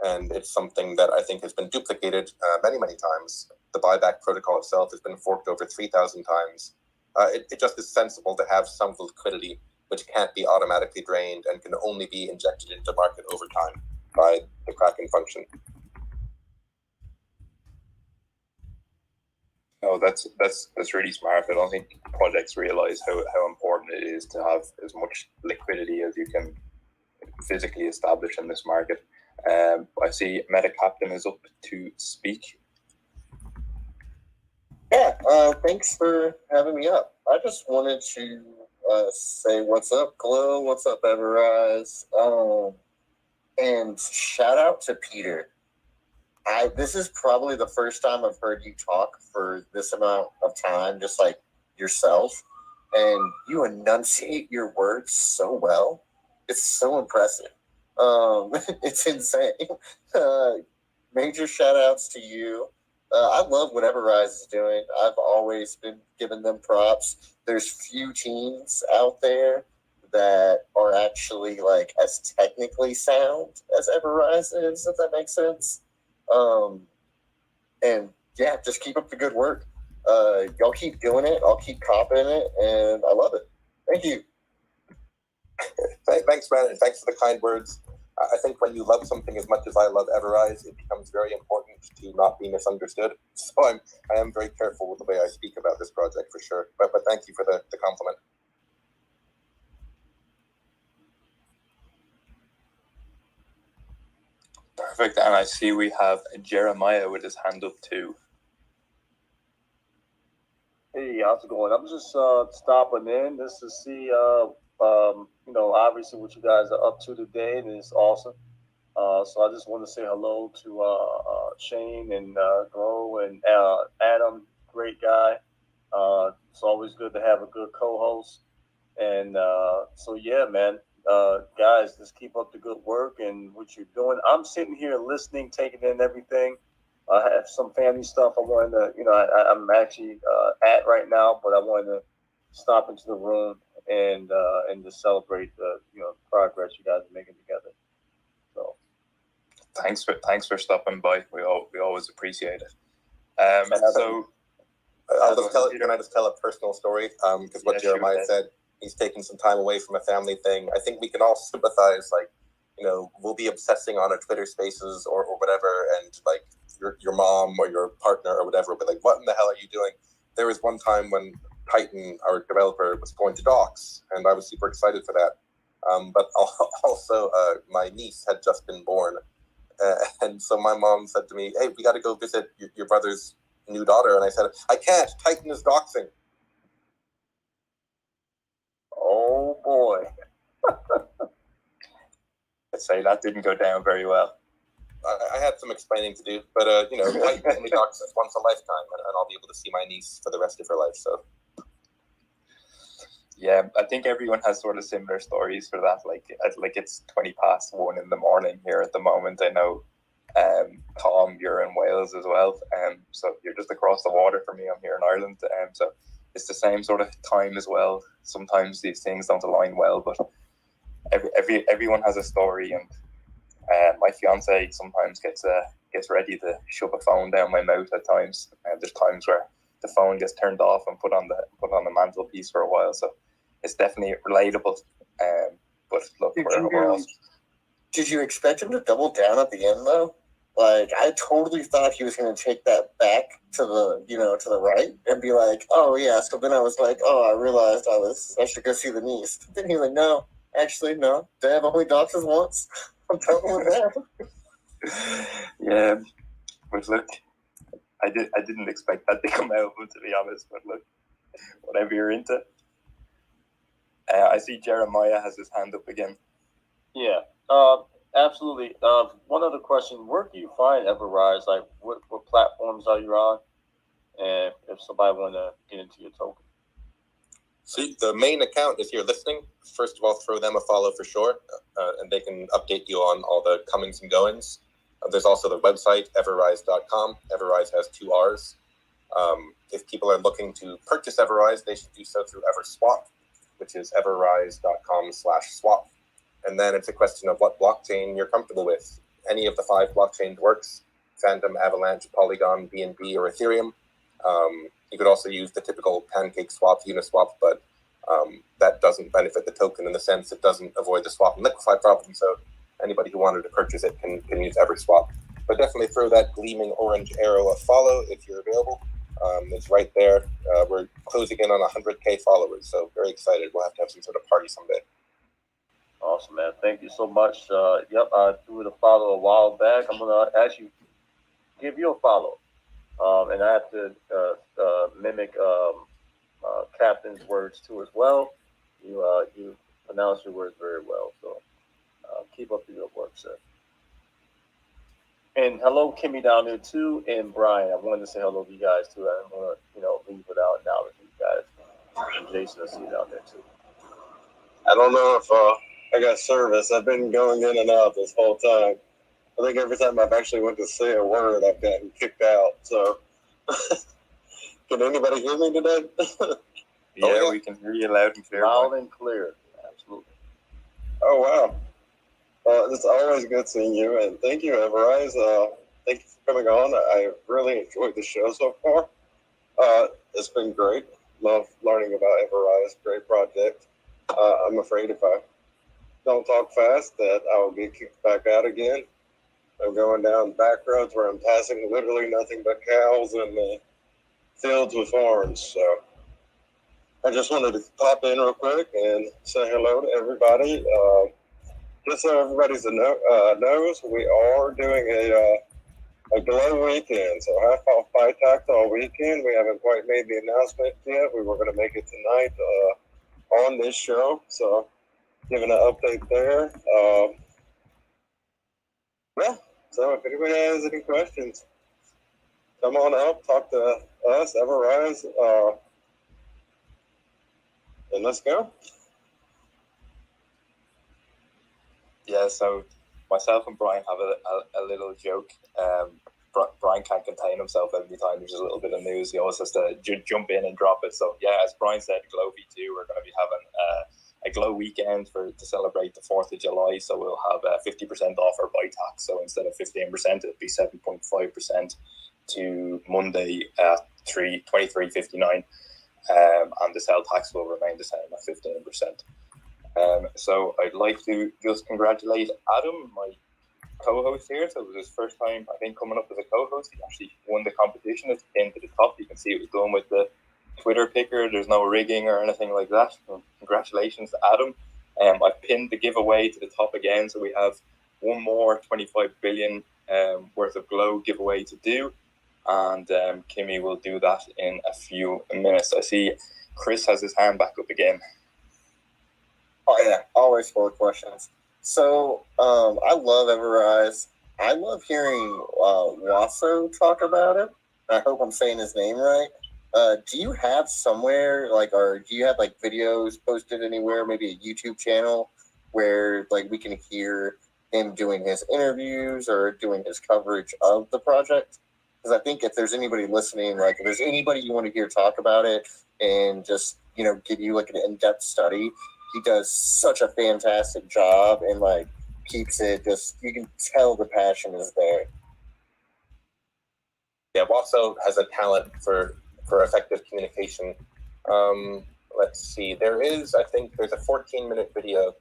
Speaker 2: and it's something that I think has been duplicated many, many times. The buyback protocol itself has been forked over 3,000 times. It just is sensible to have some liquidity which can't be automatically drained and can only be injected into market over time by the Kraken function.
Speaker 1: Oh, that's really smart. I don't think projects realize how important it is to have as much liquidity as you can physically establish in this market. I see Meta Captain is up to speak.
Speaker 5: Yeah, thanks for having me up. I just wanted to say what's up, Glow, what's up, Everrise, and shout out to Peter. This is probably the first time I've heard you talk for this amount of time, just like yourself, and you enunciate your words so well. It's so impressive. It's insane. Major shout outs to you. I love what Everrise is doing. I've always been giving them props. There's few teams out there that are actually like as technically sound as Everrise is, if that makes sense. And yeah, just keep up the good work. Y'all keep doing it. I'll keep copying it, and I love it. Thank you.
Speaker 2: Thanks, man, and thanks for the kind words. I think when you love something as much as I love Everrise, it becomes very important to not be misunderstood. So I am very careful with the way I speak about this project for sure. But thank you for the compliment.
Speaker 1: Perfect. And I see we have Jeremiah with his hand up too.
Speaker 6: Hey, how's it going? I'm just stopping in just to see, obviously what you guys are up to today, and it's awesome. So I just want to say hello to Shane and Glow and Adam, great guy. It's always good to have a good co-host. And so, yeah, man, guys, just keep up the good work and what you're doing. I'm sitting here listening, taking in everything. I have some family stuff I wanted to, I'm actually at right now, but I wanted to stop into the room and to celebrate the progress you guys are making together. So
Speaker 1: thanks for stopping by. We always appreciate it. So
Speaker 2: can I just tell a personal story? Because what Jeremiah said, he's taking some time away from a family thing. I think we can all sympathize. Like, we'll be obsessing on a Twitter Spaces or whatever, and like your mom or your partner or whatever will be like, "What in the hell are you doing?" There was one time when Titan, our developer, was going to Docs, and I was super excited for that. But also, my niece had just been born, and so my mom said to me, "Hey, we got to go visit your brother's new daughter," and I said, "I can't. Titan is doxing."
Speaker 6: oh boy.
Speaker 1: I'd say that didn't go down very well.
Speaker 2: I had some explaining to do, but Titan only doxes once a lifetime, and I'll be able to see my niece for the rest of her life. So.
Speaker 1: Yeah, I think everyone has sort of similar stories for that. Like it's 1:20 in the morning here at the moment. I know, Tom, you're in Wales as well, so you're just across the water from me. I'm here in Ireland, so it's the same sort of time as well. Sometimes these things don't align well, but everyone has a story, and my fiance sometimes gets ready to shove a phone down my mouth at times. There's times where the phone gets turned off and put on the mantelpiece for a while. So it's definitely relatable. But look, we're all...
Speaker 5: Did you expect him to double down at the end though? Like, I totally thought he was going to take that back to the right and be like, "Oh yeah." So then I was like, "Oh, I realized I should go see the niece." Then he was like, "No, actually, no. Dad only doxes once." I'm totally there.
Speaker 1: Yeah, but look, I didn't expect that to come out, to be honest. But look, whatever you're into. I see Jeremiah has his hand up again.
Speaker 6: Yeah, absolutely. One other question: where do you find Everrise? Like, what platforms are you on? And if somebody want to get into your token.
Speaker 2: So the main account is here listening. First of all, throw them a follow for sure, and they can update you on all the comings and goings. There's also the website, everrise.com. Everrise has 2 R's. If people are looking to purchase Everrise, they should do so through EverSwap, which is everrise.com/swap. And then it's a question of what blockchain you're comfortable with. any of the 5 blockchains works: Phantom, Avalanche, Polygon, BNB, or Ethereum. You could also use the typical Pancake swap, Uniswap, but that doesn't benefit the token in the sense it doesn't avoid the swap and liquefy problem. So anybody who wanted to purchase it can use EverSwap. But definitely throw that gleaming orange arrow a follow if you're available. It's right there. We're closing in on 100K followers, so very excited. We'll have to have some sort of party someday.
Speaker 6: Awesome, man. Thank you so much. Yep, I threw it a follow a while back. I'm going to actually give you a follow. And I have to mimic Captain's words too as well. You pronounce your words very well, so keep up the good work, sir. And hello, Kimmy down there too, and Brian. I wanted to say hello to you guys too. I didn't want to leave without acknowledging you guys. And Jason, I see you down there too.
Speaker 5: I don't know if I got service. I've been going in and out this whole time. I think every time I've actually went to say a word, I've gotten kicked out. So, can anybody hear me today?
Speaker 1: Yeah, we can hear you loud and clear.
Speaker 6: Loud and clear, absolutely.
Speaker 5: Oh wow! It's always good seeing you, and thank you, Everrise. Thank you for coming on. I really enjoyed the show so far. It's been great. Love learning about Everrise. Great project. I'm afraid if I don't talk fast, that I will get kicked back out again. I'm going down back roads where I'm passing literally nothing but cows and fields with horns. So I just wanted to pop in real quick and say hello to everybody. Just so everybody knows, we are doing a glow weekend. So half off Fight Talks all weekend. We haven't quite made the announcement yet. We were going to make it tonight on this show. So giving an update there. Yeah. So if anybody has any questions, come on up, talk to us, Everrise, and let's go.
Speaker 1: Yeah, so myself and Brian have a little joke. Brian can't contain himself every time there's a little bit of news. He always has to jump in and drop it. So yeah, as Brian said, Glow V2, we're going to be having a Glow weekend to celebrate the 4th of July. So we'll have 50% off our buy tax. So instead of 15%, it'll be 7.5% to Monday at 23.59, and the sell tax will remain the same at 15%. So I'd like to just congratulate Adam, my co-host here. So it was his first time, I think, coming up as a co-host. He actually won the competition. It's pinned to the top. You can see it was done with the Twitter picker. There's no rigging or anything like that. So congratulations to Adam. I pinned the giveaway to the top again. So we have one more 25 billion worth of Glow giveaway to do. And Kimmy will do that in a few minutes. I see Chris has his hand back up again.
Speaker 5: Oh yeah, always full of questions. So I love Everrise. I love hearing Wasso talk about it. I hope I'm saying his name right. Do you have somewhere or do you have videos posted anywhere, maybe a YouTube channel where we can hear him doing his interviews or doing his coverage of the project? Because I think if there's anybody listening, if there's anybody you want to hear talk about it and just give you an in-depth study, he does such a fantastic job and keeps it you can tell the passion is there.
Speaker 2: Yeah, Wasso has a talent for effective communication. Let's see, there's a 14-minute video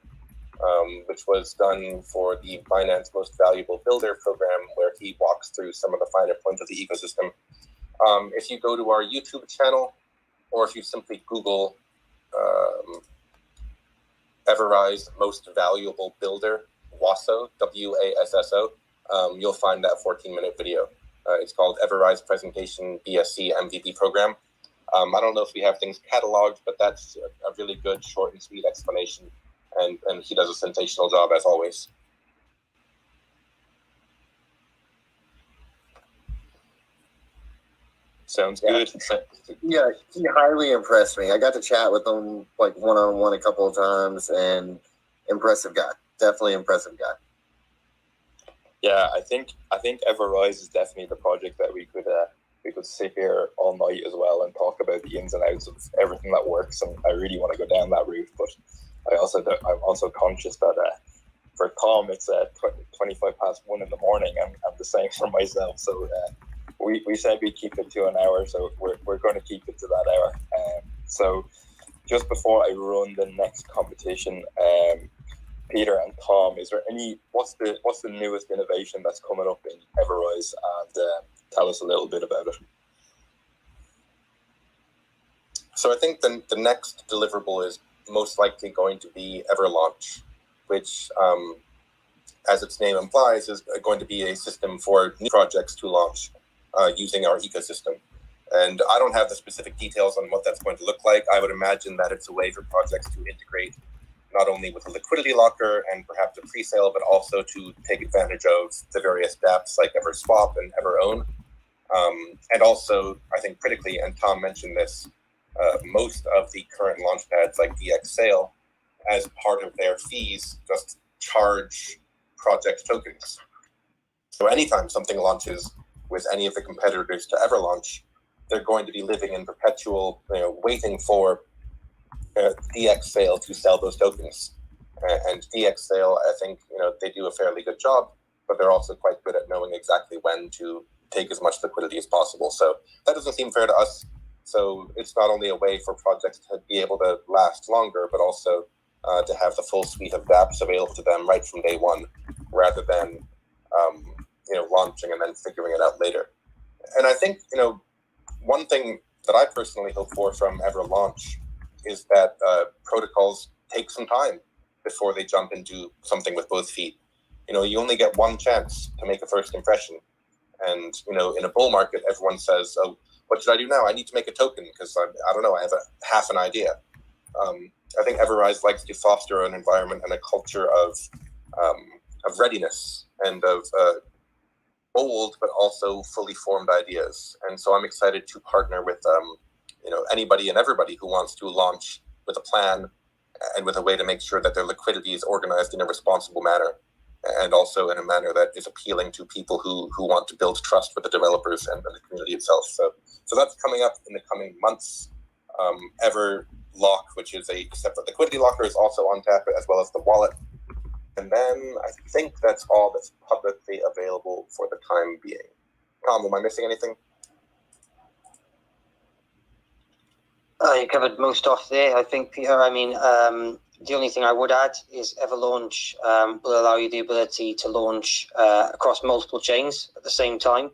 Speaker 2: which was done for the Binance Most Valuable Builder program, where he walks through some of the finer points of the ecosystem. If you go to our YouTube channel, or if you simply Google Everrise Most Valuable Builder, Wasso, Wasso, you'll find that 14-minute video. It's called Everrise Presentation BSC MVP Program. I don't know if we have things cataloged, but that's a really good, short and sweet explanation. And he does a sensational job, as always.
Speaker 1: Sounds good.
Speaker 5: Yeah, he highly impressed me. I got to chat with him one-on-one a couple of times, and impressive guy. Definitely impressive guy.
Speaker 1: Yeah, I think Everrise is definitely the project that we could sit here all night as well and talk about the ins and outs of everything that works. And I really want to go down that route, but I'm also conscious that for Tom, it's 25 past 1 in the morning. I'm the same for myself. So we said we'd keep it to an hour, so we're going to keep it to that hour. So just before I run the next competition, Peter and Tom, is there what's the newest innovation that's coming up in Everrise, and tell us a little bit about it.
Speaker 2: So I think the next deliverable is most likely going to be Everlaunch, which, as its name implies, is going to be a system for new projects to launch using our ecosystem. And I don't have the specific details on what that's going to look like. I would imagine that it's a way for projects to integrate not only with a liquidity locker and perhaps a pre-sale, but also to take advantage of the various dApps like EverSwap and EverOwn. And also, I think critically, and Tom mentioned this, most of the current launch pads like DXSale, as part of their fees, just charge project tokens. So anytime something launches with any of the competitors to Everlaunch, they're going to be living in perpetual, waiting for DXSale to sell those tokens. And DXSale, I think, they do a fairly good job, but they're also quite good at knowing exactly when to take as much liquidity as possible. So that doesn't seem fair to us. So it's not only a way for projects to be able to last longer, but also to have the full suite of dApps available to them right from day one, rather than launching and then figuring it out later. And I think one thing that I personally hope for from Everlaunch is that protocols take some time before they jump into something with both feet. You only get one chance to make a first impression, and in a bull market, everyone says, "Oh, what should I do now? I need to make a token because I don't know. I have half an idea." I think Everrise likes to foster an environment and a culture of readiness and of bold but also fully formed ideas. And so I'm excited to partner with anybody and everybody who wants to launch with a plan and with a way to make sure that their liquidity is organized in a responsible manner, and also in a manner that is appealing to people who want to build trust with the developers and the community itself. So that's coming up in the coming months. Everlock, which is a separate liquidity locker, is also on tap, as well as the wallet. And then I think that's all that's publicly available for the time being. Tom, am I missing anything?
Speaker 3: You covered most off there, I think, Peter. The only thing I would add is Everlaunch will allow you the ability to launch across multiple chains at the same time.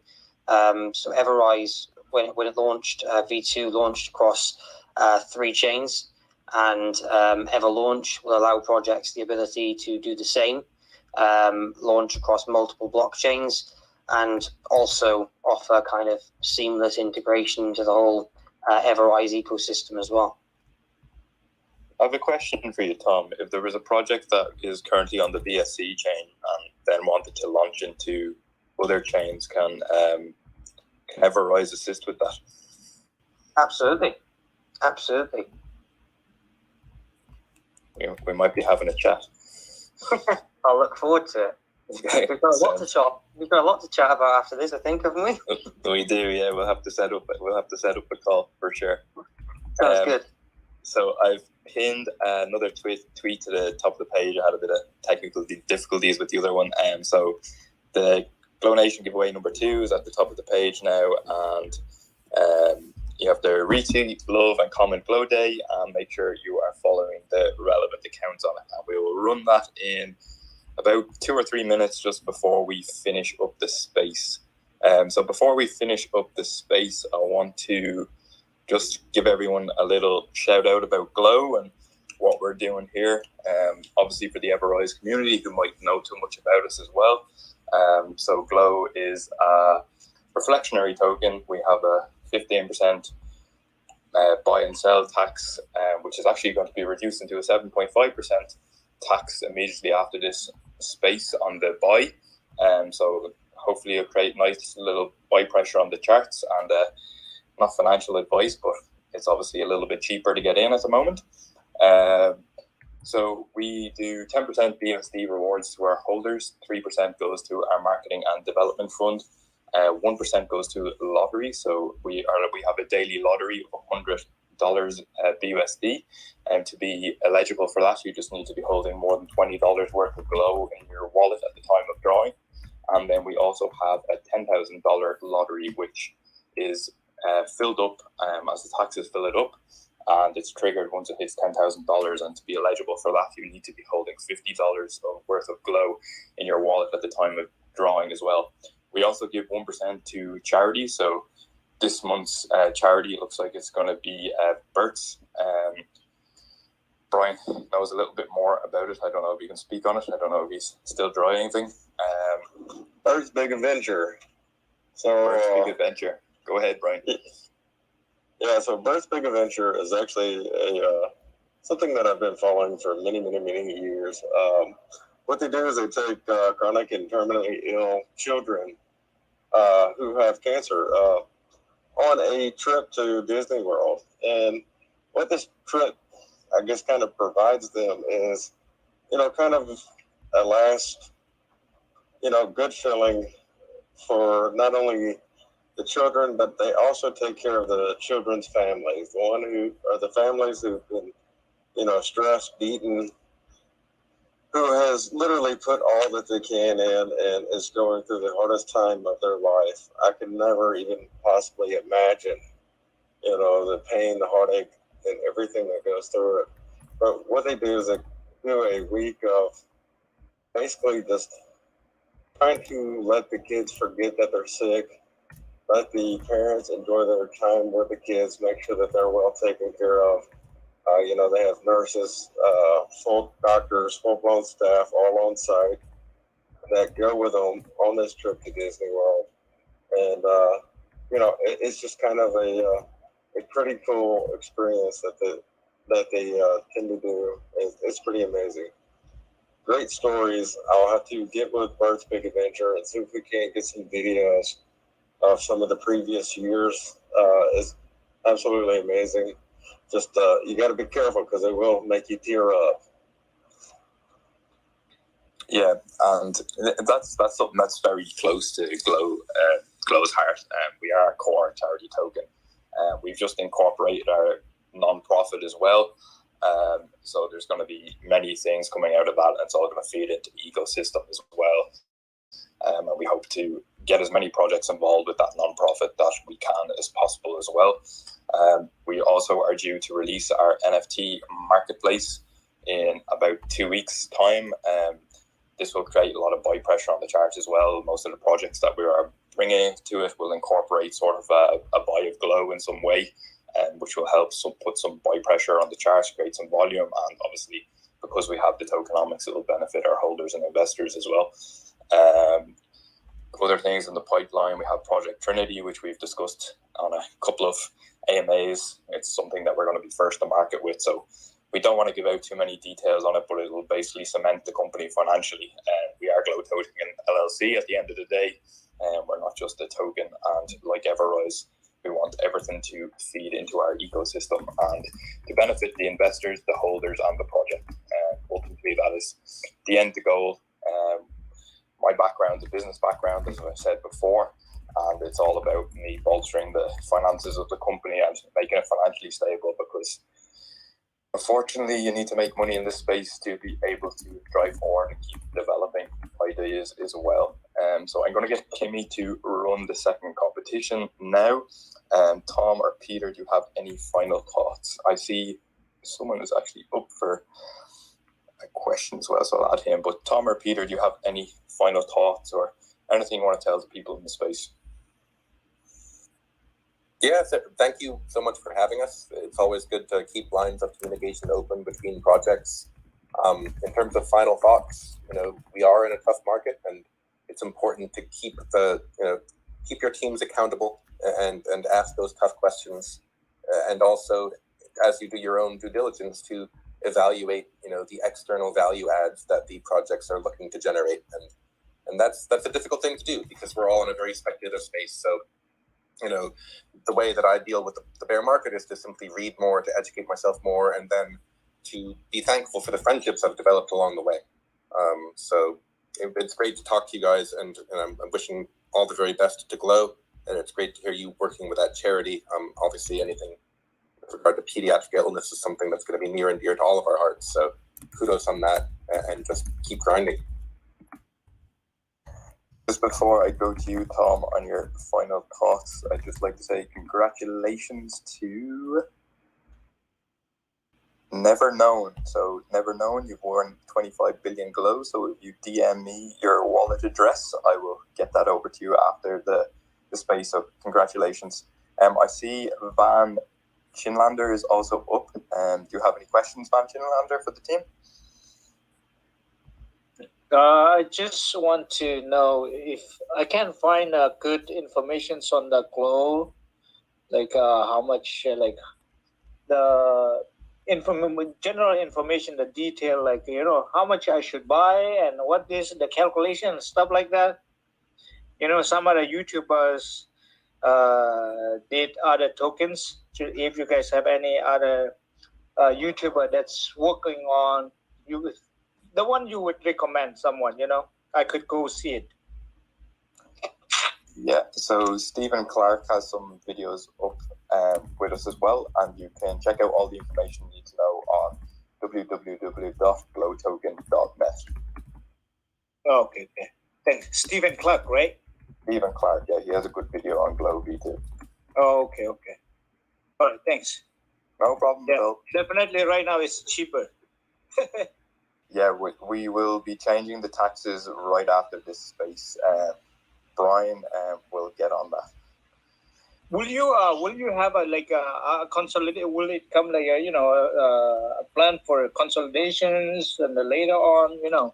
Speaker 3: So Everrise, when it launched, V2 launched across 3 chains, and Everlaunch will allow projects the ability to do the same, launch across multiple blockchains, and also offer kind of seamless integration to the whole Everrise ecosystem as well.
Speaker 1: I have a question for you, Tom. If there was a project that is currently on the BSC chain and then wanted to launch into other chains, can Everrise assist with that?
Speaker 3: Absolutely.
Speaker 1: We might be having a chat.
Speaker 3: I'll look forward to it.
Speaker 1: Okay.
Speaker 3: We've got a lot to chat about after this, I think, haven't we?
Speaker 1: We do, yeah. We'll have to set up a call for sure.
Speaker 3: Sounds good.
Speaker 1: So I've pinned another tweet to the top of the page. I had a bit of technical difficulties with the other one. So the Glow Nation giveaway number 2 is at the top of the page now, and you have to retweet, love, and comment Glow Day, and make sure you are following the relevant accounts on it. And we will run that in about 2 or 3 minutes just before we finish up the space. So before we finish up the space, I want to just give everyone a little shout out about Glow and what we're doing here. Obviously for the Everrise community who might know too much about us as well. So Glow is a reflectionary token. We have a 15% buy and sell tax, which is actually going to be reduced into a 7.5% tax immediately after this space on the buy. So hopefully it'll create nice little buy pressure on the charts, and not financial advice, but it's obviously a little bit cheaper to get in at the moment. So we do 10% BSD rewards to our holders, 3% goes to our marketing and development fund, 1% goes to lottery. So we have a daily lottery of 100 BUSD. And to be eligible for that, you just need to be holding more than $20 worth of Glow in your wallet at the time of drawing. And then we also have a $10,000 lottery, which is filled up as the taxes fill it up. And it's triggered once it hits $10,000. And to be eligible for that, you need to be holding $50 worth of Glow in your wallet at the time of drawing as well. We also give 1% to charity. So this month's charity looks like it's going to be Bert's. Brian knows a little bit more about it. I don't know if he can speak on it. I don't know if he's still drawing anything.
Speaker 5: Bert's Big Adventure. So
Speaker 1: Bert's Big Adventure. Go ahead, Brian.
Speaker 5: Yeah, so Bert's Big Adventure is actually something that I've been following for many, many, many years. What they do is they take chronic and terminally ill children who have cancer on a trip to Disney World. And what this trip, I guess, kind of provides them is, kind of a last, good feeling for not only the children, but they also take care of the children's families. The families who've been, stressed, beaten, who has literally put all that they can in and is going through the hardest time of their life. I could never even possibly imagine, the pain, the heartache, and everything that goes through it. But what they do is they do a week of basically just trying to let the kids forget that they're sick, let the parents enjoy their time with the kids, make sure that they're well taken care of. They have nurses, full doctors, full-blown staff all on site that go with them on this trip to Disney World. And, it's just kind of a pretty cool experience that they tend to do. It's pretty amazing. Great stories. I'll have to get with Bert's Big Adventure and see if we can't get some videos of some of the previous years. It's absolutely amazing. Just you got to be careful because it will make you tear up.
Speaker 1: Yeah, and that's something that's very close to Glow's heart. We are a core charity token. We've just incorporated our non-profit as well. So there's going to be many things coming out of that, and it's all going to feed into the ecosystem as well. And we hope to get as many projects involved with that non-profit that we can as possible as well. We also are due to release our NFT marketplace in about 2 weeks' time. This will create a lot of buy pressure on the chart as well. Most of the projects that we are bringing to it will incorporate sort of a buy of Glow in some way, which will help put some buy pressure on the chart, create some volume, and obviously because we have the tokenomics, it will benefit our holders and investors as well. Other things in the pipeline, we have Project Trinity, which we've discussed on a couple of AMAs. It's something that we're going to be first to market with, so we don't want to give out too many details on it, but it will basically cement the company financially. We are Glow Token LLC at the end of the day, and we're not just a token. And like Everrise, we want everything to feed into our ecosystem and to benefit the investors, the holders, and the project. Ultimately, that is the end goal. My background, the business background, as I said before, and it's all about me bolstering the finances of the company and making it financially stable, because unfortunately you need to make money in this space to be able to drive forward and keep developing ideas as well. So I'm going to get Kimmy to run the second competition now. Tom or Peter, do you have any final thoughts? I see someone is actually up for a question as well, so I'll add him. But Tom or Peter, do you have any final thoughts or anything you want to tell the people in the space?
Speaker 2: Yeah, thank you so much for having us. It's always good to keep lines of communication open between projects. In terms of final thoughts, we are in a tough market, and it's important to keep your teams accountable and ask those tough questions, and also as you do your own due diligence to evaluate the external value adds that the projects are looking to generate, and that's a difficult thing to do because we're all in a very speculative space. So the way that I deal with the bear market is to simply read more, to educate myself more, and then to be thankful for the friendships I've developed along the way. So it's great to talk to you guys, and I'm wishing all the very best to Glow, and it's great to hear you working with that charity. Obviously anything regard to pediatric illness is something that's going to be near and dear to all of our hearts. So kudos on that, and just keep grinding.
Speaker 1: Just before I go to you, Tom, on your final thoughts, I'd just like to say congratulations to Never Known. So Never Known, you've won 25 billion glow. So if you DM me your wallet address, I will get that over to you after the space. So congratulations. I see Van Chinlander is also up. Do you have any questions, Van Chinlander, for the team?
Speaker 7: I just want to know if I can find good information on the glow, like how much, like the general information, the detail, like, you know, how much I should buy and what is the calculation and stuff like that. You know, some other YouTubers did other tokens. If you guys have any other YouTuber that's working on the one you would recommend someone, you know, I could go see it.
Speaker 1: Yeah, so Stephen Clark has some videos up with us as well, and you can check out all the information you need to know on www.glowtoken.net.
Speaker 7: Okay. Thanks. Stephen Clark, right?
Speaker 1: Stephen Clark, yeah, he has a good video on Glow V2.
Speaker 7: Okay. All right, thanks.
Speaker 1: No problem,
Speaker 7: Yeah,
Speaker 1: Bill.
Speaker 7: definitely right now it's cheaper.
Speaker 1: Yeah, we will be changing the taxes right after this space. Brian will get on that.
Speaker 7: Will you have a consolidate? Will it come like a plan for consolidations and later on, you know?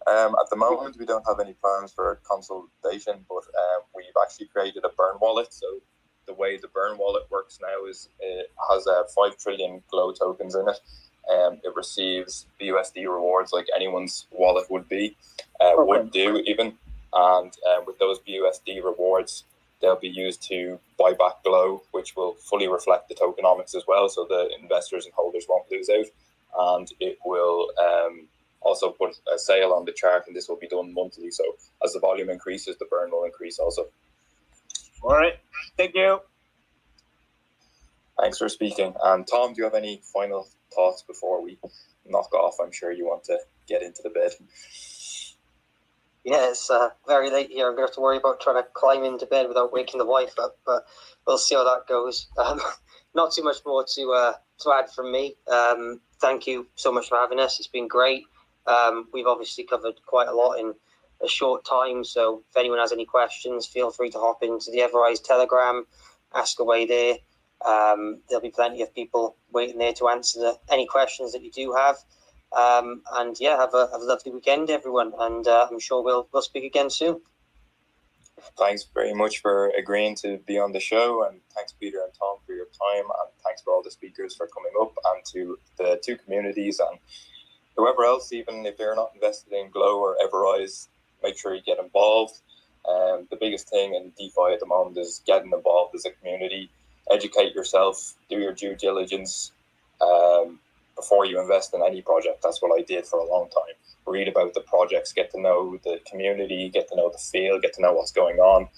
Speaker 1: At the moment, we don't have any plans for consolidation, but we've actually created a burn wallet. So the way the burn wallet works now is it has 5 trillion glow tokens in it. It receives BUSD rewards like anyone's wallet would do even. And with those BUSD rewards, they'll be used to buy back glow, which will fully reflect the tokenomics as well. So the investors and holders won't lose out. And it will also put a sale on the chart, and this will be done monthly. So as the volume increases, the burn will increase also.
Speaker 7: All right. Thank you.
Speaker 1: Thanks for speaking. And Tom, do you have any final thoughts before we knock off? I'm sure you want to get into the bed.
Speaker 3: Yeah, it's very late here. I'm going to have to worry about trying to climb into bed without waking the wife up, but we'll see how that goes. Not too much more to add from me. Thank you so much for having us. It's been great. We've obviously covered quite a lot in a short time, so if anyone has any questions, feel free to hop into the Everrise Telegram, ask away there. There'll be plenty of people waiting there to answer any questions that you do have. And yeah, have a lovely weekend, everyone. And I'm sure we'll speak again soon.
Speaker 1: Thanks very much for agreeing to be on the show, and thanks Peter and Tom for your time, and thanks for all the speakers for coming up, and to the two communities and whoever else, even if they're not invested in Glow or Everrise, make sure you get involved. The biggest thing in DeFi at the moment is getting involved as a community. Educate yourself, do your due diligence before you invest in any project. That's what I did for a long time. Read about the projects, get to know the community, get to know the field, get to know what's going on,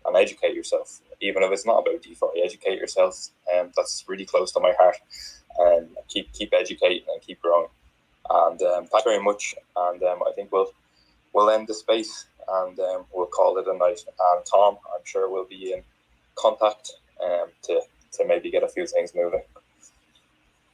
Speaker 1: and educate yourself. Even if it's not about DeFi, educate yourself. That's really close to my heart. And keep educating and keep growing. And thanks very much. And I think we'll end the space, and we'll call it a night. And Tom, I'm sure we'll be in contact to maybe get a few things moving.